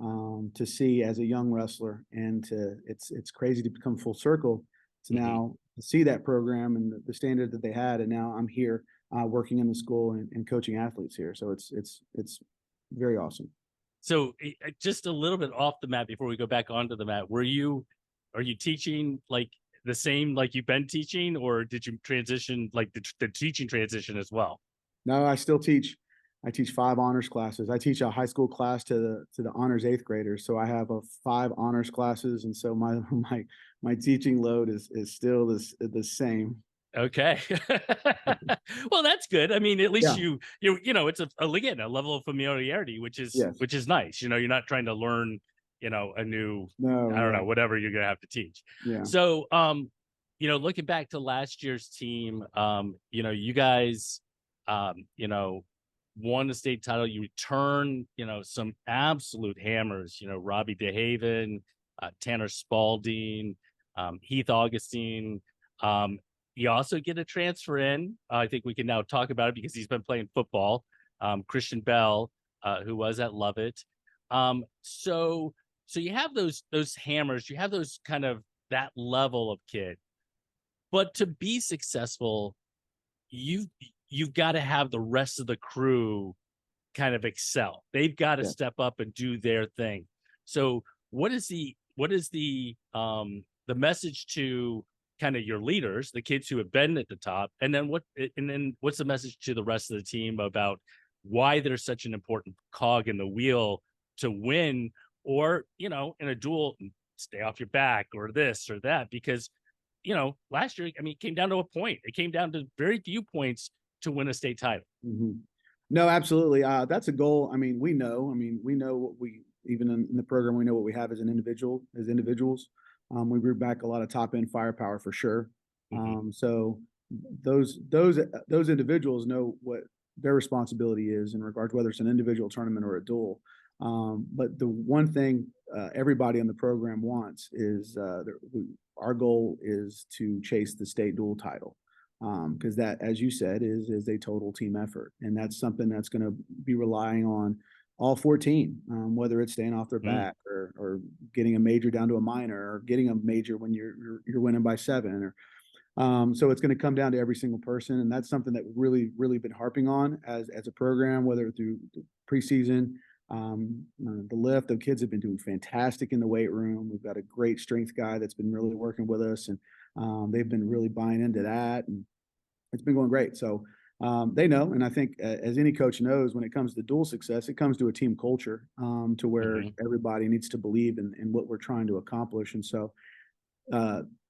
to see as a young wrestler, and it's crazy to become full circle to now see that program and the standard that they had, and now I'm here working in the school and coaching athletes here. So it's very awesome. So just a little bit off the mat before we go back onto the mat, are you teaching like the same like you've been teaching, or did you transition like the teaching transition as well? No, I still teach. I teach 5 honors classes. I teach a high school class to the honors 8th graders. So I have 5 honors classes, and so my teaching load is still the same. Okay. Well, that's good. I mean, at least Yeah. it's a level of familiarity, which is nice. You're not trying to learn, a new, I don't know, whatever you're going to have to teach. Yeah. So, looking back to last year's team, you guys, won the state title. You return, some absolute hammers, Robbie DeHaven, Tanner Spalding, Heath Augustine. You also get a transfer in. I think we can now talk about it because he's been playing football. Christian Bell, who was at Lovett. So you have those hammers. You have those kind of that level of kid. But to be successful, you've got to have the rest of the crew kind of excel. They've got to step up and do their thing. So what is the message to kind of your leaders, the kids who have been at the top, and then what's the message to the rest of the team about why they're such an important cog in the wheel to win, or in a duel, stay off your back or this or that? Because last year, I mean, it came down to a point. It came down to very few points to win a state title. Mm-hmm. No, absolutely. That's a goal. I mean, we know what even in the program, we know what we have as individuals. We bring back a lot of top end firepower for sure. Mm-hmm. So those individuals know what their responsibility is in regards to whether it's an individual tournament or a duel. But the one thing everybody on the program wants is our goal is to chase the state dual title. Because that, as you said, is a total team effort, and that's something that's going to be relying on all 14, whether it's staying off their back or getting a major down to a minor, or getting a major when you're winning by 7, or so it's going to come down to every single person, and that's something that we've really been harping on as a program, whether through the preseason. The lift, the kids have been doing fantastic in the weight room. We've got a great strength guy that's been really working with us, and they've been really buying into that, and it's been going great. So they know, and I think as any coach knows, when it comes to dual success, it comes to a team culture, to where everybody needs to believe in what we're trying to accomplish. And so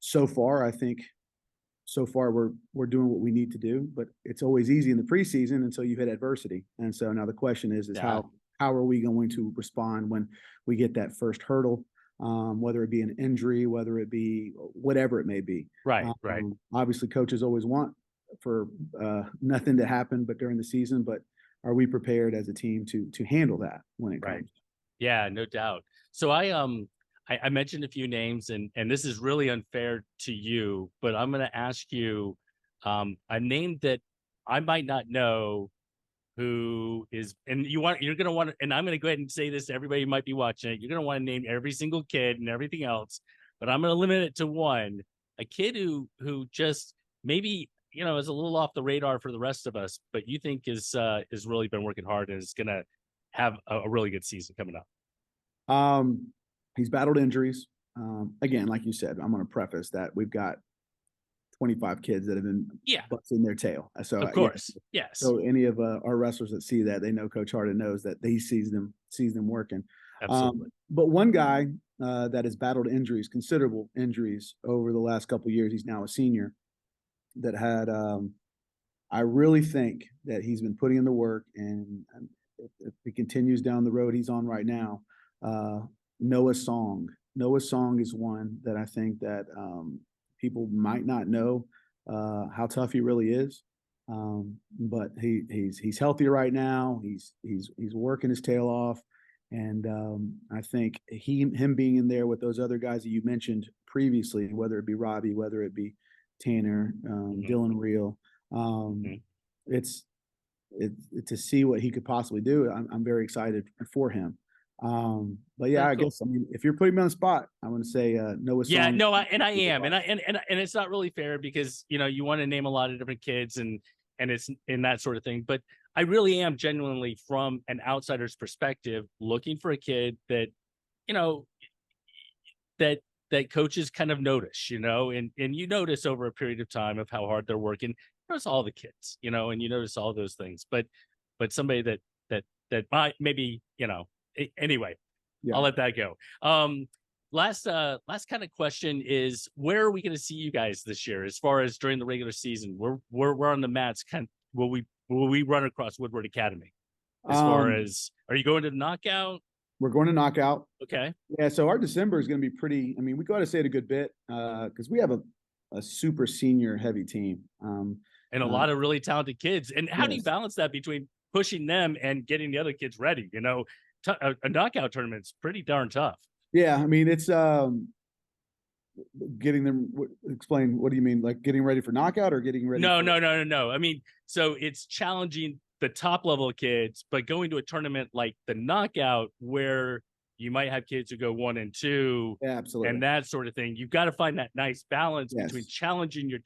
so far, I think we're doing what we need to do, but it's always easy in the preseason until you hit adversity. And so now the question is how are we going to respond when we get that first hurdle, whether it be an injury, whether it be whatever it may be. Right. Obviously, coaches always want for nothing to happen, but during the season. But are we prepared as a team to handle that when it comes? Yeah, no doubt. So I mentioned a few names, and this is really unfair to you, but I'm going to ask you a name that I might not know. Who is, and you're going to want to, and I'm going to go ahead and say this to everybody who might be watching it. You're going to want to name every single kid and everything else, but I'm going to limit it to one, a kid who just maybe, is a little off the radar for the rest of us, but you think is really been working hard and is going to have a really good season coming up. He's battled injuries. Again, like you said, I'm going to preface that we've got 25 kids that have been busting their tail. So of course, yes. So any of our wrestlers that see that, they know Coach Hardin knows that he sees them working. Absolutely. But one guy that has battled injuries, considerable injuries over the last couple of years, he's now a senior, that had I really think that he's been putting in the work, and if he continues down the road he's on right now, Noah Song. Noah Song is one that I think that people might not know how tough he really is, but he's healthy right now. He's working his tail off, and I think him being in there with those other guys that you mentioned previously, whether it be Robbie, whether it be Tanner, Dylan Reel, it's to see what he could possibly do. I'm very excited for him. But yeah, I guess, I mean, if you're putting me on the spot, I want to say Noah Song. Yeah, no, I am, and it's not really fair because you want to name a lot of different kids and it's in that sort of thing, but I really am genuinely, from an outsider's perspective, looking for a kid that that coaches kind of notice, and you notice over a period of time of how hard they're working. You notice all the kids, and you notice all those things, but somebody that might maybe anyway, I'll let that go. Last kind of question is, where are we going to see you guys this year as far as during the regular season? We're on the mats. Will we run across Woodward Academy? As far as, are you going to Knockout? We're going to Knockout. Okay. Yeah. So our December is going to be pretty. I mean, we got to say it a good bit because we have a super senior heavy team. And a lot of really talented kids. And how do you balance that between pushing them and getting the other kids ready? A knockout tournament's pretty darn tough. Yeah, I mean, it's getting them. Explain, what do you mean? Like getting ready for knockout or getting ready? No. I mean, so it's challenging the top level kids, but going to a tournament like the knockout where you might have kids who go 1 and 2, absolutely, and that sort of thing. You've got to find that nice balance between challenging your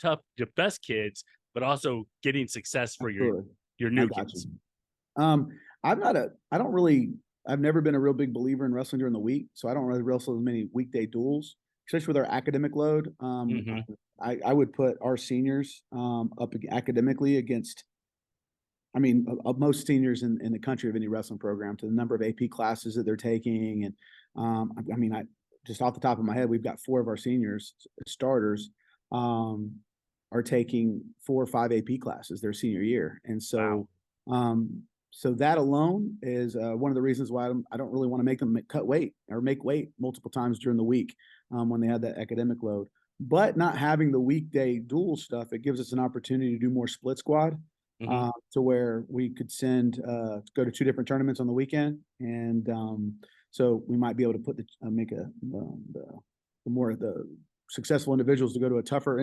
best kids, but also getting success for your new kids. I've never been a real big believer in wrestling during the week, so I don't really wrestle as many weekday duels, especially with our academic load. I would put our seniors up academically against, most seniors in the country of any wrestling program, to the number of AP classes that they're taking. And I just off the top of my head, we've got 4 of our seniors starters are taking 4 or 5 AP classes their senior year. And so, so that alone is one of the reasons why I don't really want to make them cut weight or make weight multiple times during the week when they have that academic load. But not having the weekday dual stuff, it gives us an opportunity to do more split squad to where we could send go to 2 different tournaments on the weekend. And so we might be able to put make the more the successful individuals to go to a tougher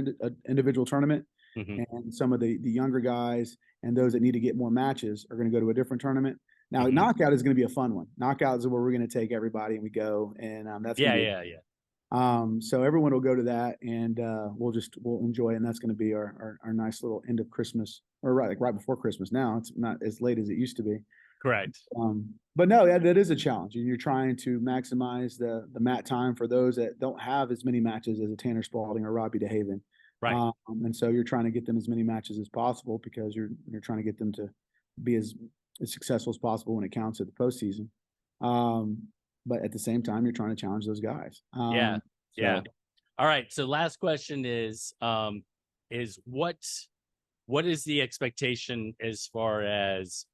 individual tournament, and some of the younger guys and those that need to get more matches are going to go to a different tournament. Now, knockout is going to be a fun one. Knockout is where we're going to take everybody and we go, and that's so everyone will go to that, and we'll enjoy it, and that's going to be our nice little end of Christmas, or right before Christmas. Now it's not as late as it used to be. Correct. But no, that is a challenge, and you're trying to maximize the mat time for those that don't have as many matches as a Tanner Spalding or Robbie DeHaven. Right. And so you're trying to get them as many matches as possible, because you're trying to get them to be as successful as possible when it counts at the postseason. But at the same time, you're trying to challenge those guys. Yeah. All right. So last question is what is the expectation as far as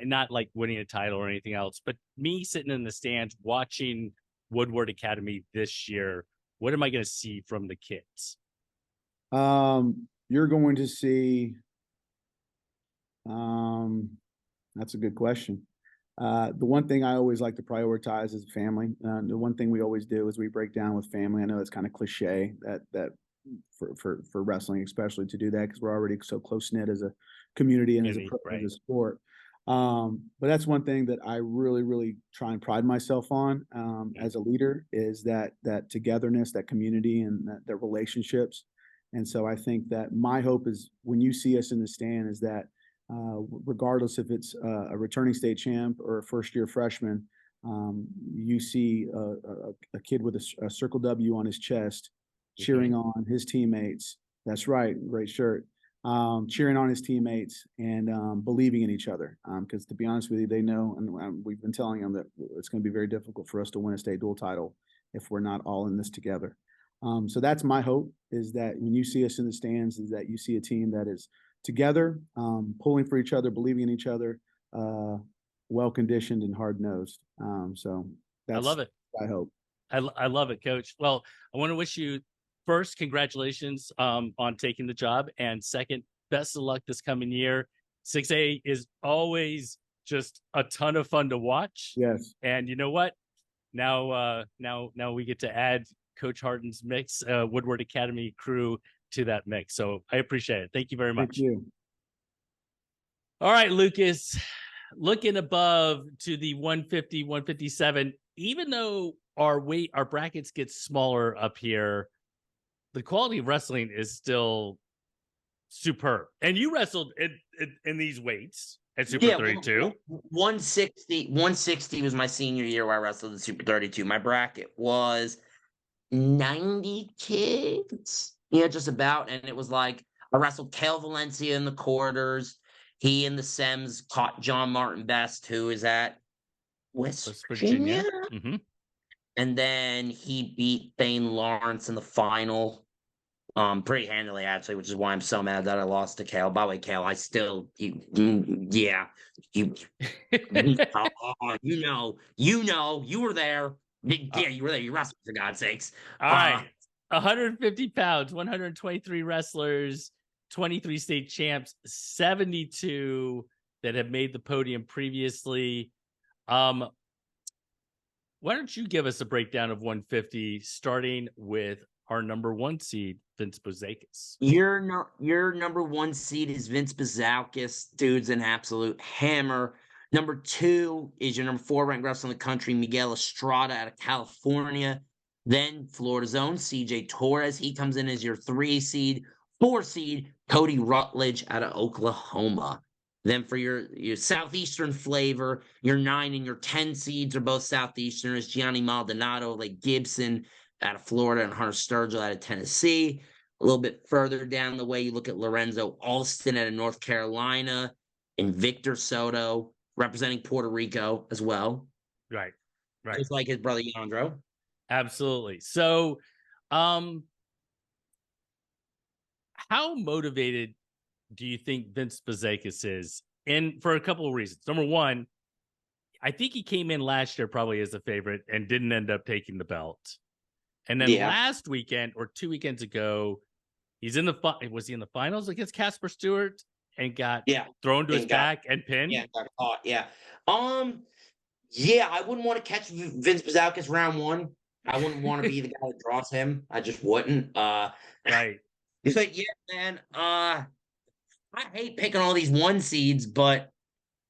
not like winning a title or anything else, but me sitting in the stands watching Woodward Academy this year? What am I going to see from the kids? You're going to see. That's a good question. The one thing I always like to prioritize is family. The one thing we always do is we break down with family. I know it's kind of cliche that for wrestling, especially, to do that, because we're already so close knit as a community and as a sport. But that's one thing that I really, really try and pride myself on as a leader, is that togetherness, that community, and that relationships. And so I think that my hope is, when you see us in the stand, is that regardless if it's a returning state champ or a first-year freshman, you see a kid with a circle W on his chest cheering on his teammates. That's right, great shirt. Cheering on his teammates and believing in each other. Because to be honest with you, they know, and we've been telling them that it's going to be very difficult for us to win a state dual title if we're not all in this together. So that's my hope, is that when you see us in the stands, is that you see a team that is together, pulling for each other, believing in each other, well-conditioned and hard-nosed. So that's, I love it. I hope. I love it, Coach. Well, I want to wish you, first, congratulations on taking the job, and second, best of luck this coming year. 6A is always just a ton of fun to watch. Yes. And you know what? Now we get to add Coach Hardin's mix, Woodward Academy crew to that mix. So I appreciate it. Thank you very much. Thank you. All right, Lucas, looking above to the 150, 157, even though our brackets get smaller up here, the quality of wrestling is still superb. And you wrestled in these weights at Super 32. 160 was my senior year where I wrestled at Super 32. My bracket was 90 kids. Yeah, just about. And it was like, I wrestled Cal Valencia in the quarters. He in the sems caught John Martin Best, who is at West Virginia. And then he beat Thane Lawrence in the final. Pretty handily, actually, which is why I'm so mad that I lost to Cal. By the way, Cal, you were there. Yeah, you were there. You wrestled, for God's sakes. All right. 150 pounds, 123 wrestlers, 23 state champs, 72 that have made the podium previously. Why don't you give us a breakdown of 150, starting with our number 1 seed, Vince Bouzakis? Your number 1 seed is Vince Bouzakis. Dude's an absolute hammer. Number 2 is your number 4 ranked wrestler in the country, Miguel Estrada out of California. Then Florida's own CJ Torres. He comes in as your 3 seed. 4 seed, Cody Rutledge out of Oklahoma. Then for your Southeastern flavor, your 9 and your 10 seeds are both Southeasterners. Gianni Maldonado, Lake Gibson out of Florida, and Hunter Sturgill out of Tennessee. A little bit further down the way, you look at Lorenzo Alston out of North Carolina, and Victor Soto representing Puerto Rico as well. Right. Just like his brother, Yandro. Absolutely. So, how motivated do you think Vince Bezekas is? And for a couple of reasons. Number one, I think he came in last year probably as a favorite and didn't end up taking the belt. And then last weekend or 2 weekends ago, he's in the was he in the finals against Casper Stewart and got thrown to his back and pinned? Yeah, got caught. Yeah. Yeah, I wouldn't want to catch Vince Bezekas round one. I wouldn't want to be the guy that draws him. I just wouldn't. Right. He's like, yeah, man. I hate picking all these one seeds, but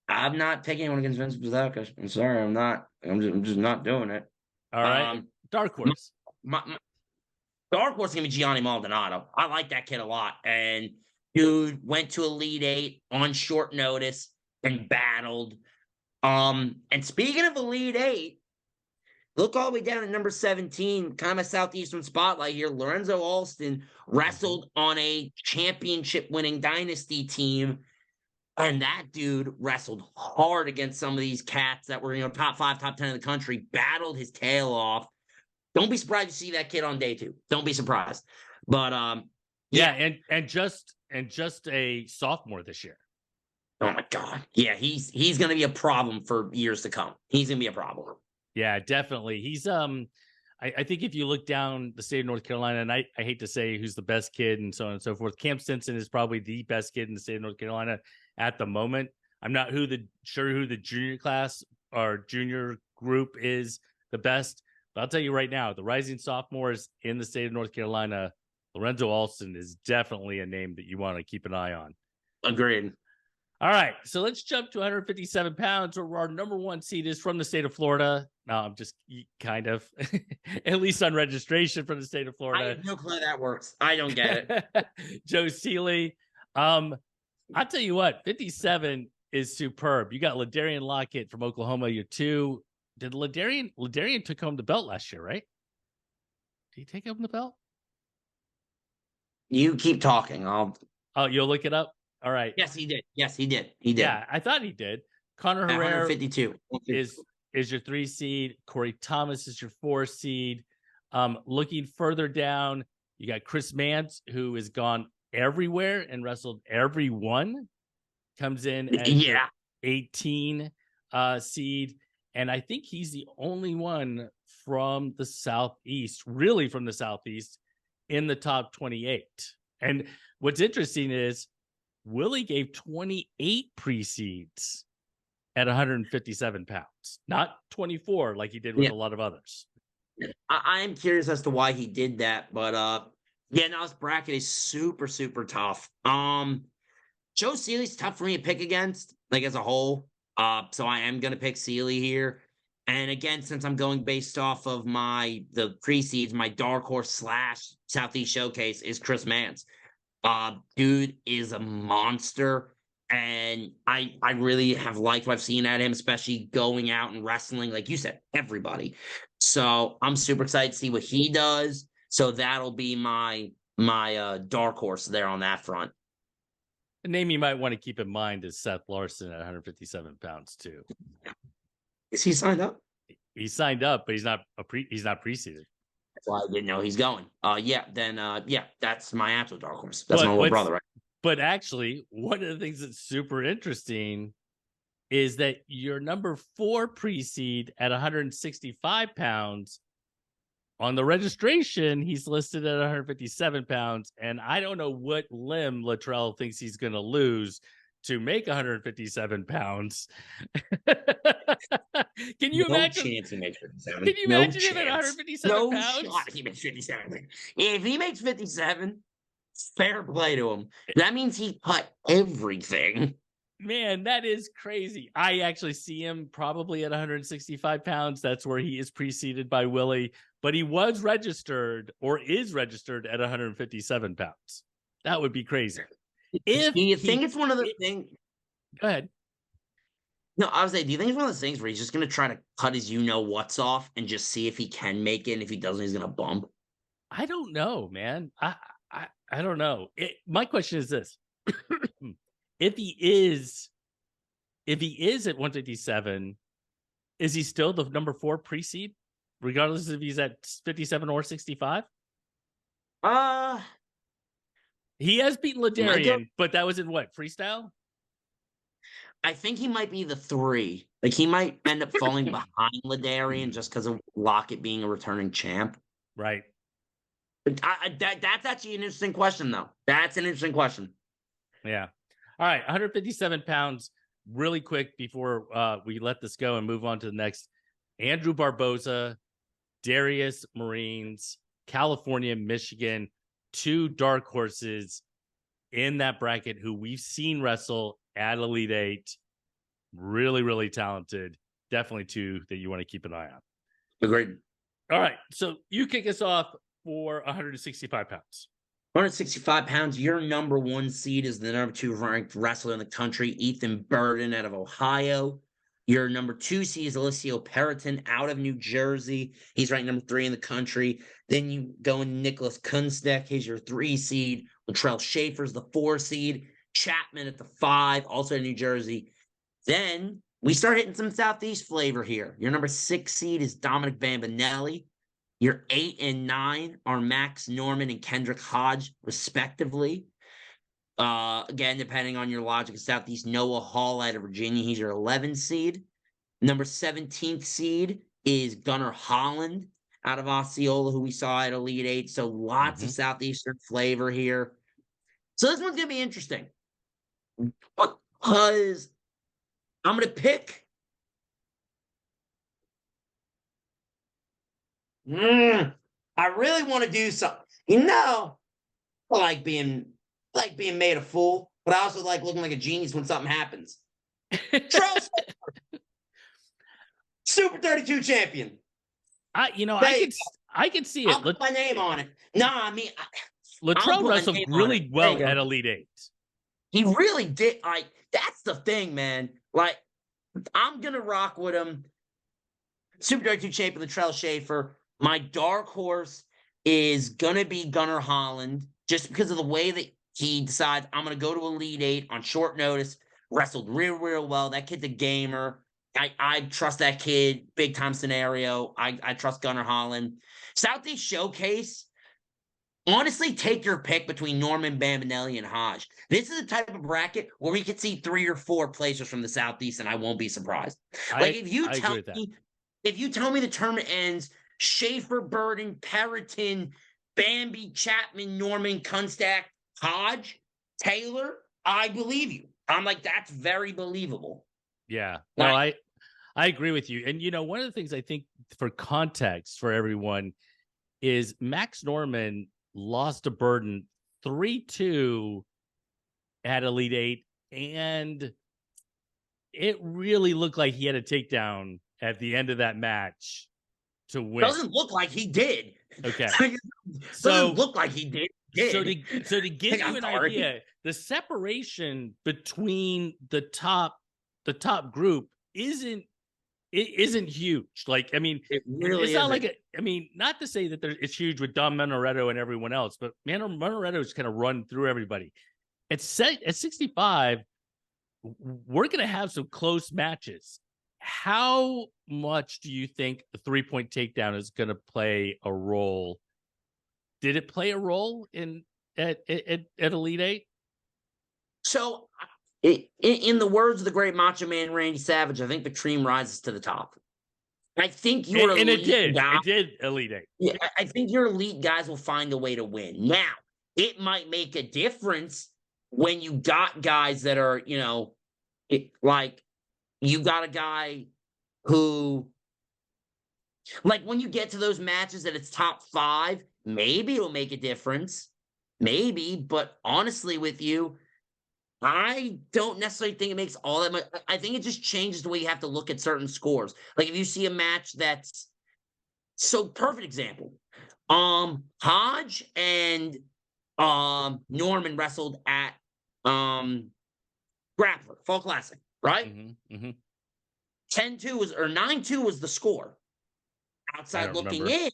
I'm not picking anyone against Vince Bezekas. I'm sorry, I'm not. I'm just not doing it. All right. Dark horse. My dark horse is gonna be Gianni Maldonado. I like that kid a lot, and dude went to Elite Eight on short notice and battled. And speaking of Elite Eight, look all the way down at number 17, kind of a Southeastern spotlight here. Lorenzo Alston wrestled on a championship-winning Dynasty team, and that dude wrestled hard against some of these cats that were, top 5, top 10 in the country, battled his tail off. Don't be surprised to see that kid on day 2. Don't be surprised. But and just a sophomore this year. Oh my God. Yeah, he's gonna be a problem for years to come. He's gonna be a problem. Yeah, definitely. He's I think if you look down the state of North Carolina, and I hate to say who's the best kid and so on and so forth, Cam Stinson is probably the best kid in the state of North Carolina at the moment. I'm not sure who the junior class or junior group is the best, but I'll tell you right now, the rising sophomores in the state of North Carolina, Lorenzo Alston is definitely a name that you want to keep an eye on. Agreed. All right, so let's jump to 157 pounds, where our number 1 seed is from the state of Florida. No, I'm just kind of, at least on registration from the state of Florida. I have no clue how that works. I don't get it. Joe Seeley. I'll tell you what, 57 is superb. You got Ladarian Lockett from Oklahoma, year 2. Did Ladarian took home the belt last year, right? Did he take home the belt? You keep talking. Oh, you'll look it up? All right. Yes, he did. He did. Yeah, I thought he did. Connor Herrera 152 is your 3 seed. Corey Thomas is your 4 seed. Looking further down, you got Chris Mance, who has gone everywhere and wrestled everyone. Comes in as your 18 seed. And I think he's the only one from the Southeast, really from the Southeast, in the top 28. And what's interesting is Willie gave 28 pre-seeds at 157 pounds, not 24 like he did with a lot of others. I am curious as to why he did that, but now this bracket is super, super tough. Joe Seeley's tough for me to pick against, like as a whole. So I am gonna pick Seeley here. And again, since I'm going based off of the pre-seeds, my dark horse / Southeast Showcase is Chris Mance. Dude is a monster, and I really have liked what I've seen at him, especially going out and wrestling, like you said, everybody. So I'm super excited to see what he does. So that'll be my dark horse there on that front. The name you might want to keep in mind is Seth Larson at 157 pounds too. Is he signed up? He's signed up, but he's not pre-seeded. That's why I didn't know he's going. That's my absolute dark horse. That's my little brother, right? But actually, one of the things that's super interesting is that your number 4 pre-seed at 165 pounds on the registration, he's listed at 157 pounds. And I don't know what limb Luttrell thinks he's going to lose to make 157 pounds. Can you imagine? Chance he makes 57. Can you imagine him at 157 pounds? No shot he makes 57. If he makes 57, fair play to him. That means he cut everything. Man, that is crazy. I actually see him probably at 165 pounds. That's where he is preceded by Willie, but he was registered or is registered at 157 pounds. That would be crazy. Do you think it's one of the things? Go ahead. No, I was saying, do you think it's one of those things where he's just going to try to cut his what's off and just see if he can make it, and if he doesn't, he's going to bump? I don't know, man. I don't know. My question is this: if he is at 157, is he still the number 4 pre-seed, regardless if he's at 57 or 65? He has beaten Might go- Ladarian, but that was in what, freestyle? I think he might be the 3. Like, he might end up falling behind Ladarian just because of Lockett being a returning champ. Right. But that's actually an interesting question, though. That's an interesting question. Yeah. All right. 157 pounds. Really quick before we let this go and move on to the next. Andrew Barboza, Darius Marines, California, Michigan, 2 dark horses in that bracket who we've seen wrestle at Elite 8. Really, really talented. Definitely 2 that you want to keep an eye on. Agreed. All right. So you kick us off for 165 pounds. 165 pounds. Your number 1 seed is the number 2 ranked wrestler in the country, Ethan Burden out of Ohio. Your number 2 seed is Alessio Periton out of New Jersey. He's ranked number 3 in the country. Then you go in Nicholas Kunstek. He's your 3 seed. Latrell Schaefer's the 4 seed. Chapman at the 5, also in New Jersey. Then we start hitting some Southeast flavor here. Your number 6 seed is Dominic Bambinelli. Your 8 and 9 are Max Norman and Kendrick Hodge, respectively. Again, depending on your logic of Southeast, Noah Hall out of Virginia. He's your 11 seed. Number 17th seed is Gunnar Holland out of Osceola, who we saw at Elite 8. So lots of Southeastern flavor here. So this one's going to be interesting. Because I'm going to pick... I really want to do something. I like being made a fool, but I also like looking like a genius when something happens. Charles, Super 32 champion. I can see it. I'll put my name on it. No, I mean, Latrell wrestled really well at Elite 8. He really did. That's the thing, man. Like, I'm gonna rock with him. Super 32 champion Latrell Schaefer. My dark horse is going to be Gunnar Holland, just because of the way that he decides, I'm going to go to Elite 8 on short notice, wrestled real, real well. That kid's a gamer. I trust that kid, big time scenario. I trust Gunnar Holland. Southeast Showcase, honestly, take your pick between Norman Bambinelli and Hodge. This is the type of bracket where we could see 3 or 4 placers from the Southeast, and I won't be surprised. If you tell me the tournament ends Schaefer, Burden, Periton, Bambi, Chapman, Norman, Kunstak, Hodge, Taylor, I believe you. I'm like, that's very believable. Yeah. No, I agree with you. And, one of the things I think for context for everyone is Max Norman lost to Burden 3-2 at Elite 8. And it really looked like he had a takedown at the end of that match to win. Doesn't look like he did. Okay. Doesn't look like he did. So to give you an idea, the separation between the top group isn't huge. Like, I mean, it really it's not like not to say that it's huge with Dom Menoretto and everyone else, but Menoretto's kind of run through everybody. At 65, we're going to have some close matches. How much do you think the 3-point takedown is going to play a role? Did it play a role at Elite 8? So, in the words of the great Macho Man Randy Savage, I think the cream rises to the top. I think your and elite it did Elite 8. Yeah, I think your elite guys will find a way to win. Now, it might make a difference when you got guys that are, you got a guy who, like, when you get to those matches that it's top 5, maybe it'll make a difference. Maybe, but honestly with you, I don't necessarily think it makes all that much. I think it just changes the way you have to look at certain scores. Like, if you see a match that's perfect example. Hodge and Norman wrestled at Grappler, Fall Classic, right? 10-2 was, or 9-2 was the score. Outside looking in.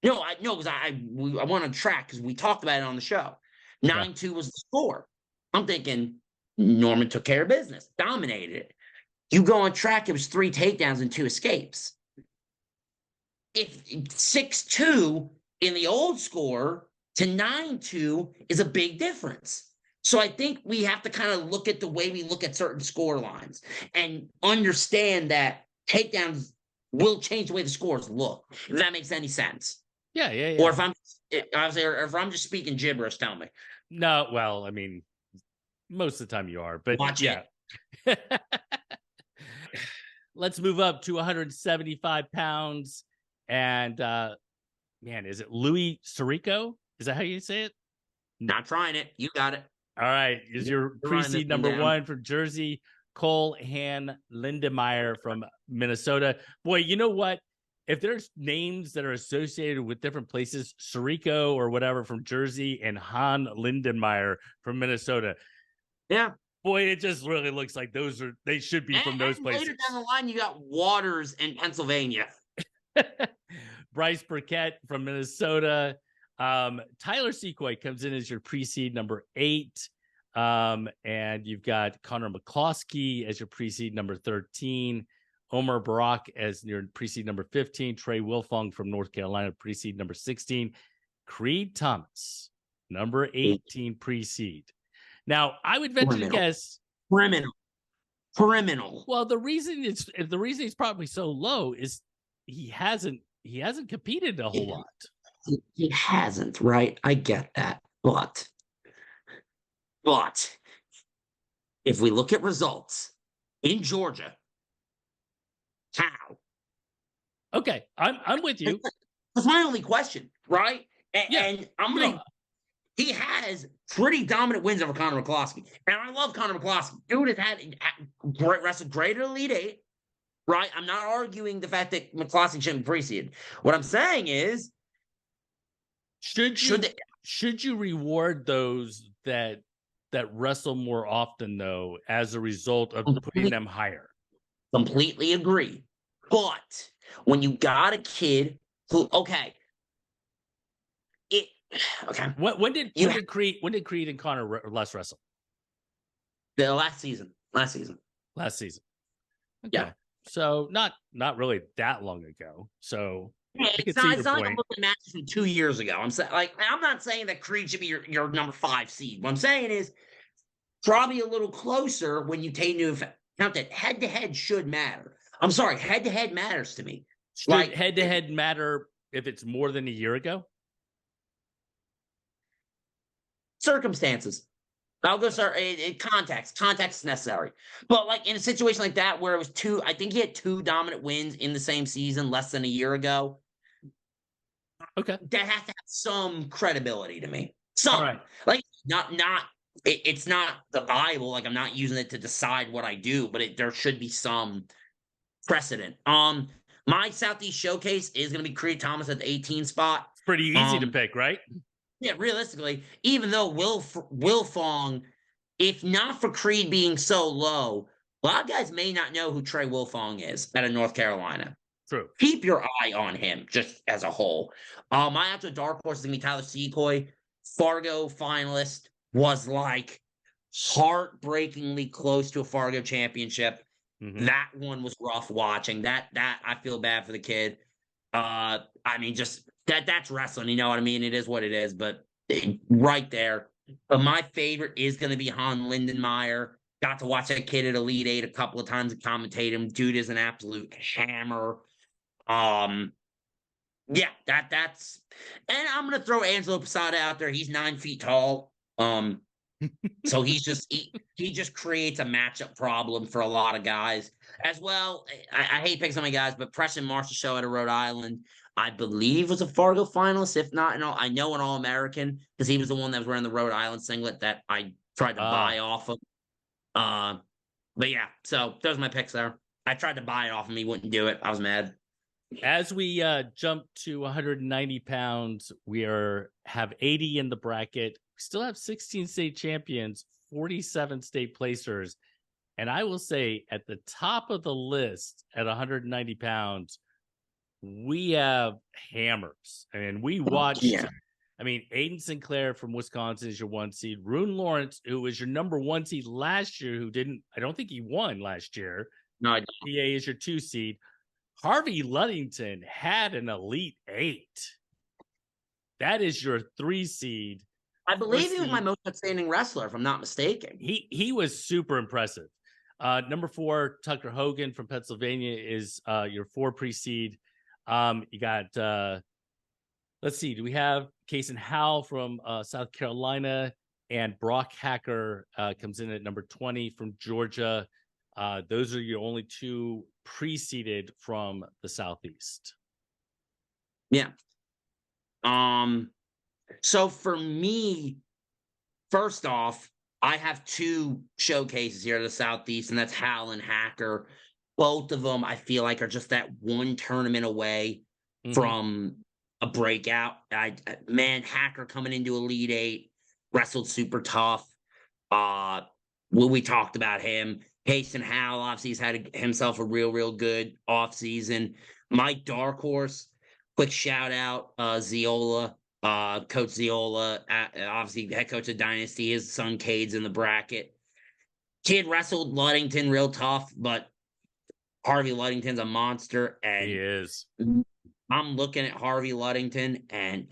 No, because I went on track because we talked about it on the show. 9-2 was the score. I'm thinking Norman took care of business, dominated it. You go on track, it was 3 takedowns and 2 escapes. If 6-2 in the old score, to 9-2 is a big difference. So I think we have to kind of look at the way we look at certain score lines and understand that takedowns will change the way the scores look, if that makes any sense. Yeah. Or if I'm just speaking gibberish, tell me. No, well, I mean, most of the time you are, but Watch yeah. Let's move up to 175 pounds. And man, is it Louis Sirico? Is that how you say it? Not trying it. You got it. All right. Is your pre-seed number one from Jersey, Cole Lindemeyer from Minnesota. Boy, you know what? If there's names that are associated with different places, Sirico or whatever from Jersey and Han Lindemeyer from Minnesota. Yeah. Boy, it just really looks like they should be from those places. Later down the line, you got Waters in Pennsylvania. Bryce Burkett from Minnesota. Tyler Sequoia comes in as your pre-seed number 8. And you've got Connor McCloskey as your pre-seed number 13. Omar Barak as your pre-seed number 15. Trey Wilfong from North Carolina, pre-seed number 16. Creed Thomas, number 18 pre-seed. Now, I would venture to guess criminal. Well, the reason he's probably so low is he hasn't competed a whole lot. He hasn't, right? I get that. But if we look at results in Georgia, how? Okay, I'm with you. That's my only question, right? And I'm gonna. He has pretty dominant wins over Connor McCloskey, and I love Connor McCloskey. Dude has had wrestled great at Elite 8, right? I'm not arguing the fact that McCloskey shouldn't be pre-seeded. What I'm saying is, should you reward those that wrestle more often, though, as a result of putting them higher? Completely agree. But when you got a kid who, okay. When did Creed and Connor last wrestle? The last season. Okay. Yeah. So not really that long ago. So yeah, it's not like I'm looking at matches from 2 years ago. I'm not saying that Creed should be your number 5 seed. What I'm saying is probably a little closer when you take into account that head-to-head should matter. I'm sorry, head-to-head matters to me. Should head-to-head matter if it's more than a year ago? Circumstances. I'll go start context. Context is necessary. But like in a situation like that where it was I think he had 2 dominant wins in the same season less than a year ago. Okay. That has to have some credibility to me. Some. Right. Like it's not the Bible. Like I'm not using it to decide what I do, but there should be some precedent. My Southeast Showcase is going to be Creed Thomas at the 18 spot. It's pretty easy to pick, right? Yeah, realistically, even though Wilfong, if not for Creed being so low, a lot of guys may not know who Trey Wilfong is out of North Carolina. True. Keep your eye on him just as a whole. My actual dark horse is going to be Tyler Sequoia. Fargo finalist, was like heartbreakingly close to a Fargo championship. Mm-hmm. That one was rough watching. That I feel bad for the kid. I mean, just that's wrestling, you know what I mean? It is what it is, but right there. But my favorite is going to be Han Lindemeyer. Got to watch that kid at Elite 8 a couple of times and commentate him. Dude is an absolute hammer. Yeah, that's, and I'm going to throw Angelo Posada out there. He's 9 feet tall. So he just creates a matchup problem for a lot of guys as well. I hate picking so many guys, but Preston Marshall show out of Rhode Island, I believe was a Fargo finalist. If not, I know an All-American because he was the one that was wearing the Rhode Island singlet that I tried to buy off of. But yeah, so those are my picks there. I tried to buy it off him. He wouldn't do it. I was mad. As we jump to 190 pounds, we have 80 in the bracket. We still have 16 state champions, 47 state placers. And I will say at the top of the list at 190 pounds, we have hammers. I mean, we watched, I mean, Aiden Sinclair from Wisconsin is your 1 seed. Rune Lawrence, who was your number 1 seed last year, I don't think he won last year. No, I don't. PA is your 2 seed. Harvey Luddington had an Elite 8. That is your 3 seed. I believe he was my most outstanding wrestler, if I'm not mistaken. He was super impressive. Number 4, Tucker Hogan from Pennsylvania is your 4 pre-seed. You got let's see, do we have Case and Howell from South Carolina, and Brock Hacker comes in at number 20 from Georgia. Those are your only 2 pre-seeded from the Southeast. Yeah. So for me, first off, I have 2 showcases here in the Southeast, and that's Hal and Hacker. Both of them, I feel like, are just that one tournament away from a breakout. Man, Hacker coming into Elite 8, wrestled super tough. We talked about him. Payson Howell, obviously, he's had himself a real good offseason. My dark horse, quick shout out, Ziola. Coach Ziola, obviously head coach of Dynasty. His son Cade's in the bracket. Kid wrestled Ludington real tough, but Harvey Ludington's a monster. And he is. I'm looking at Harvey Ludington, and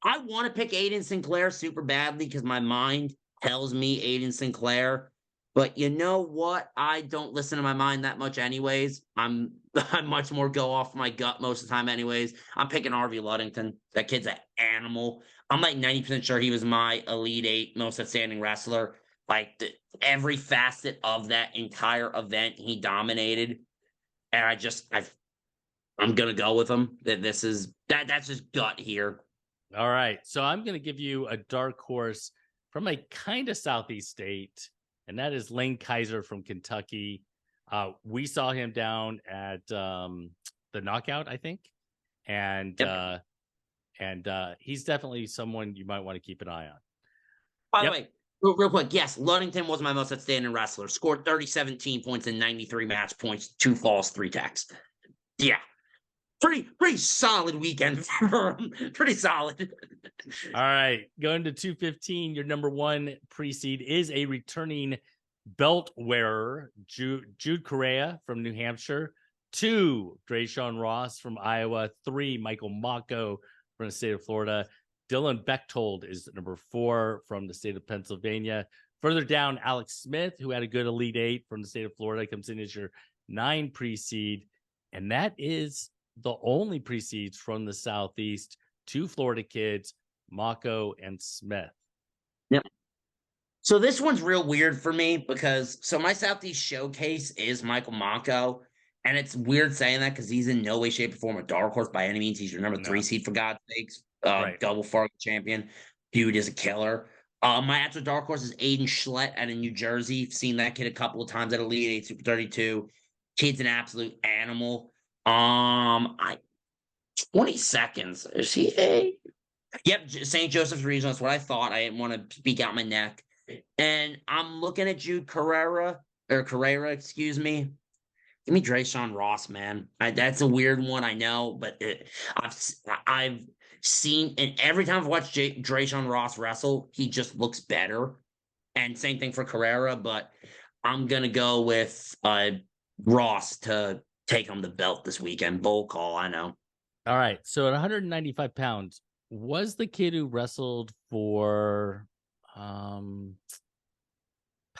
I want to pick Aiden Sinclair super badly because my mind tells me Aiden Sinclair. But you know what? I don't listen to my mind that much anyways. I much more go off my gut most of the time anyways. I'm picking Harvey Ludington. That kid's an animal. I'm like 90% sure he was my Elite 8 most outstanding wrestler. Like every facet of that entire event, he dominated. And I'm going to go with him. That's just gut here. All right. So I'm going to give you a dark horse from a kind of Southeast state, and that is Lane Kaiser from Kentucky. We saw him down at the Knockout, I think. And he's definitely someone you might want to keep an eye on. By the way, real quick, yes, Ludington was my most outstanding wrestler. Scored 17 points in 93 match points, 2 falls, 3 tacks. Yeah. Pretty solid weekend for him. Pretty solid. All right. Going to 215, your number 1 pre-seed is a returning belt wearer, Jude Correa from New Hampshire. 2, Drayshawn Ross from Iowa. 3, Michael Mako from the state of Florida. Dylan Bechtold is number 4 from the state of Pennsylvania. Further down, Alex Smith, who had a good Elite 8 from the state of Florida, comes in as your 9 pre-seed. And that is the only pre-seeds from the Southeast. 2 Florida kids, Mako and Smith. Yep. So this one's real weird for me because my Southeast showcase is Michael Mako. And it's weird saying that because he's in no way, shape, or form a dark horse by any means. He's your number 3 seed, for God's sakes. Right. Double Fargo champion. Dude is a killer. My actual dark horse is Aiden Schlett out of New Jersey. Seen that kid a couple of times at Elite 8 Super 32. Kid's an absolute animal. 20 seconds. Is he a? Yep, St. Joseph's Regional. That's what I thought. I didn't want to speak out my neck. And I'm looking at Jude Carrera, excuse me. Give me Drayshawn Ross, man. That's a weird one, I know, but I've seen, and every time I've watched Drayshawn Ross wrestle, he just looks better. And same thing for Carrera, but I'm gonna go with Ross to take home the belt this weekend. Bold call, I know. All right. So at 195 pounds, was the kid who wrestled for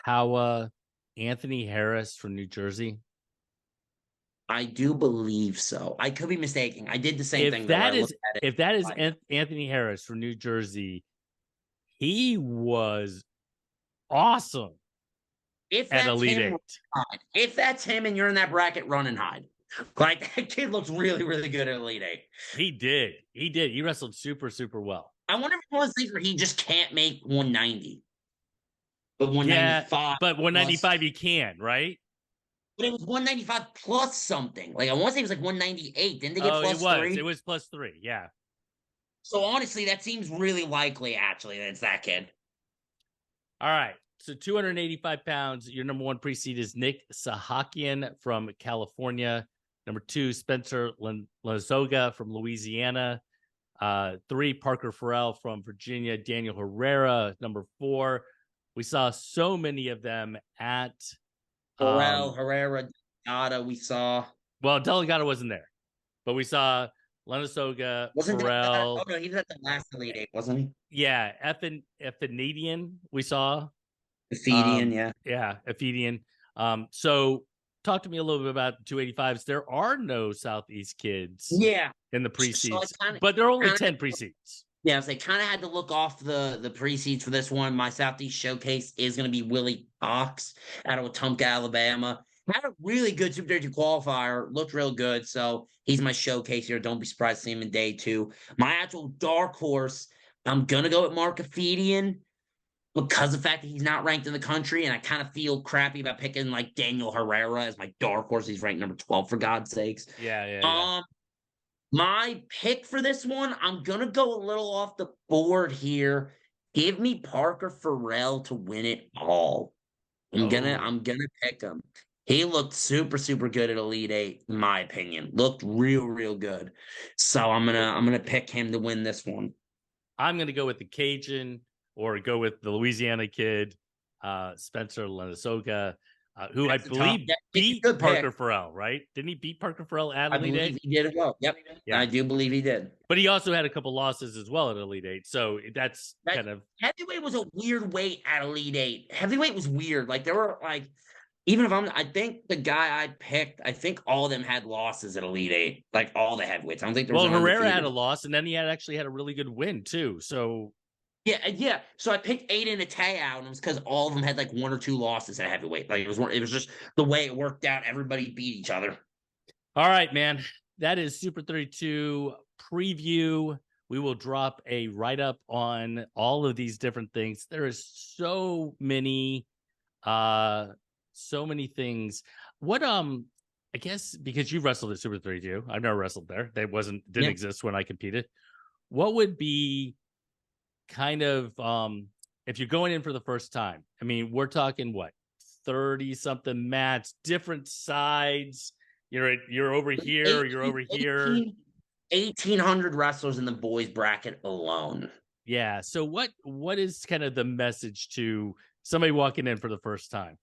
Powa Anthony Harris from New Jersey? I do believe so. I could be mistaken. I did the same thing. If that is Anthony Harris from New Jersey, he was awesome. If that's him and you're in that bracket, run and hide. Like, that kid looks really, really good at Elite 8. He did. He wrestled super, super well. I wonder if it's one of those things where he just can't make 190. But 195. Yeah, but 195 he can, right? But it was 195 plus something. Like, I want to say it was like 198. Didn't they get plus 3? It was plus 3, yeah. So, honestly, that seems really likely, actually, that it's that kid. All right. So 285 pounds. Your number 1 pre-seed is Nick Sahakian from California. Number 2, Spencer Lazoga from Louisiana. 3, Parker Farrell from Virginia. Daniel Herrera, number 4. We saw so many of them at Farrell, Herrera, Delgado, we saw. Well, Delgado wasn't there, but we saw Lenasoga, Wasn't that? Pharrell. Oh no, he was at the last Elite Eight, wasn't he? Yeah, Ephanadian we saw. The Fedian, yeah. Yeah, Ephanadian. So talk to me a little bit about 285s. There are no Southeast kids Yeah. in the So pre-seeds, kinda, but there are only 10 pre-seeds. Yeah, so they kind of had to look off the pre-seeds for this one. My Southeast showcase is going to be Willie Cox out of Wetumpka, Alabama. Had a really good Super 32 qualifier, looked real good. So he's my showcase here. Don't be surprised to see him in day 2. My actual dark horse, I'm going to go with Mark Afedian because of the fact that he's not ranked in the country. And I kind of feel crappy about picking like Daniel Herrera as my dark horse. He's ranked number 12 for God's sakes. Yeah. My pick for this one, I'm gonna go a little off the board here. Give me Parker Farrell to win it all. I'm gonna pick him. He looked super, super good at Elite Eight, in my opinion. Looked real, real good. So I'm gonna pick him to win this one. I'm gonna go with the Cajun or go with the Louisiana kid, Spencer Lenasoga. Who I believe beat Parker Farrell, right? Didn't he beat Parker Farrell at Elite Eight? I believe he did as well. Yep. Yeah. I do believe he did. But he also had a couple losses as well at Elite Eight. So that kind of... Heavyweight was a weird weight at Elite Eight. Heavyweight was weird. Like, there were, like, even if I think the guy I picked, I think all of them had losses at Elite Eight. Like, all the heavyweights. I don't think there was Herrera had a loss, and then he actually had a really good win, too. So... Yeah. So I picked Aiden Ateo, and it was because all of them had like 1 or 2 losses at heavyweight. Like, it was just the way it worked out. Everybody beat each other. All right, man. That is Super 32 preview. We will drop a write-up on all of these different things. There is so many things. What I guess because you wrestled at Super 32, I've never wrestled there. They didn't exist when I competed. What would be kind of if you're going in for the first time? I mean, we're talking what, 30 something mats, different sides. You're over here, or you're over here. 1,800 wrestlers in the boys bracket alone. Yeah. So what is kind of the message to somebody walking in for the first time?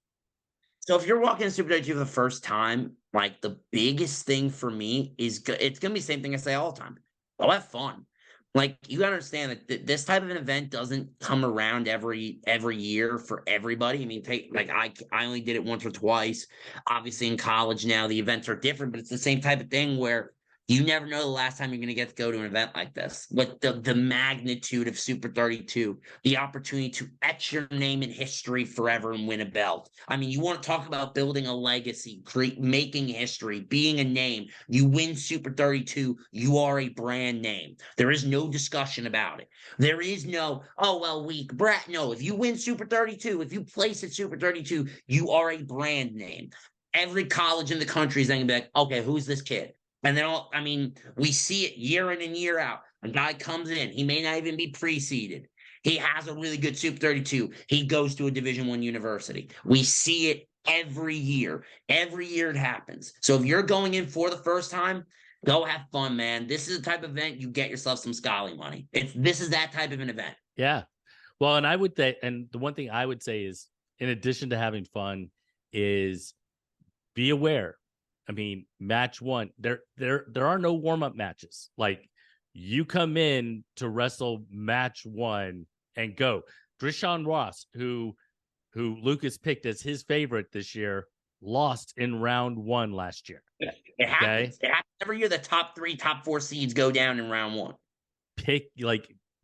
So if you're walking in Super 32 for the first time, like, the biggest thing for me is it's gonna be the same thing I say all the time. Go have fun. Like, you gotta understand that this type of an event doesn't come around every year for everybody. I mean, I only did it once or twice. Obviously, in college now, the events are different, but it's the same type of thing where you never know the last time you're going to get to go to an event like this. With the magnitude of Super 32, the opportunity to etch your name in history forever and win a belt. I mean, you want to talk about building a legacy, making history, being a name. You win Super 32, you are a brand name. There is no discussion about it. There is no, oh, well, weak brat. No, if you win Super 32, if you place at Super 32, you are a brand name. Every college in the country is then going to be like, okay, who's this kid? And then, we see it year in and year out. A guy comes in. He may not even be pre-seeded. He has a really good Super 32. He goes to a Division I university. We see it every year. Every year it happens. So if you're going in for the first time, go have fun, man. This is the type of event you get yourself some Scally money. This is that type of an event. Yeah. Well, and the one thing I would say is, in addition to having fun, is be aware. I mean, match 1, there are no warm-up matches. Like, you come in to wrestle match 1 and go. Drishawn Ross, who Lucas picked as his favorite this year, lost in round 1 last year. It happens. It happens every year. The top 3, top 4 seeds go down in round 1.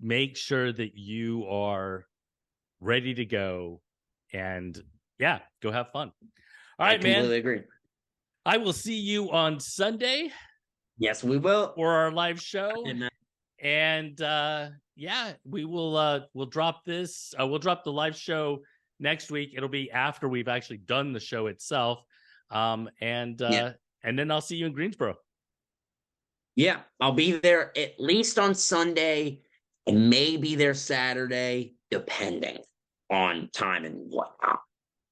Make sure that you are ready to go, and yeah, go have fun. All right, man. I completely agree. I will see you on Sunday. Yes, we will. For our live show. And we will we'll drop this. We'll drop the live show next week. It'll be after we've actually done the show itself. And then I'll see you in Greensboro. Yeah, I'll be there at least on Sunday and maybe there Saturday, depending on time and whatnot.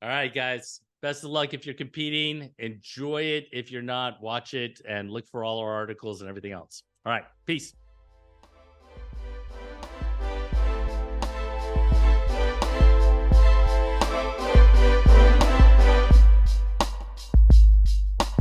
All right, guys. Best of luck if you're competing. Enjoy it. If you're not, watch it and look for all our articles and everything else. All right. Peace.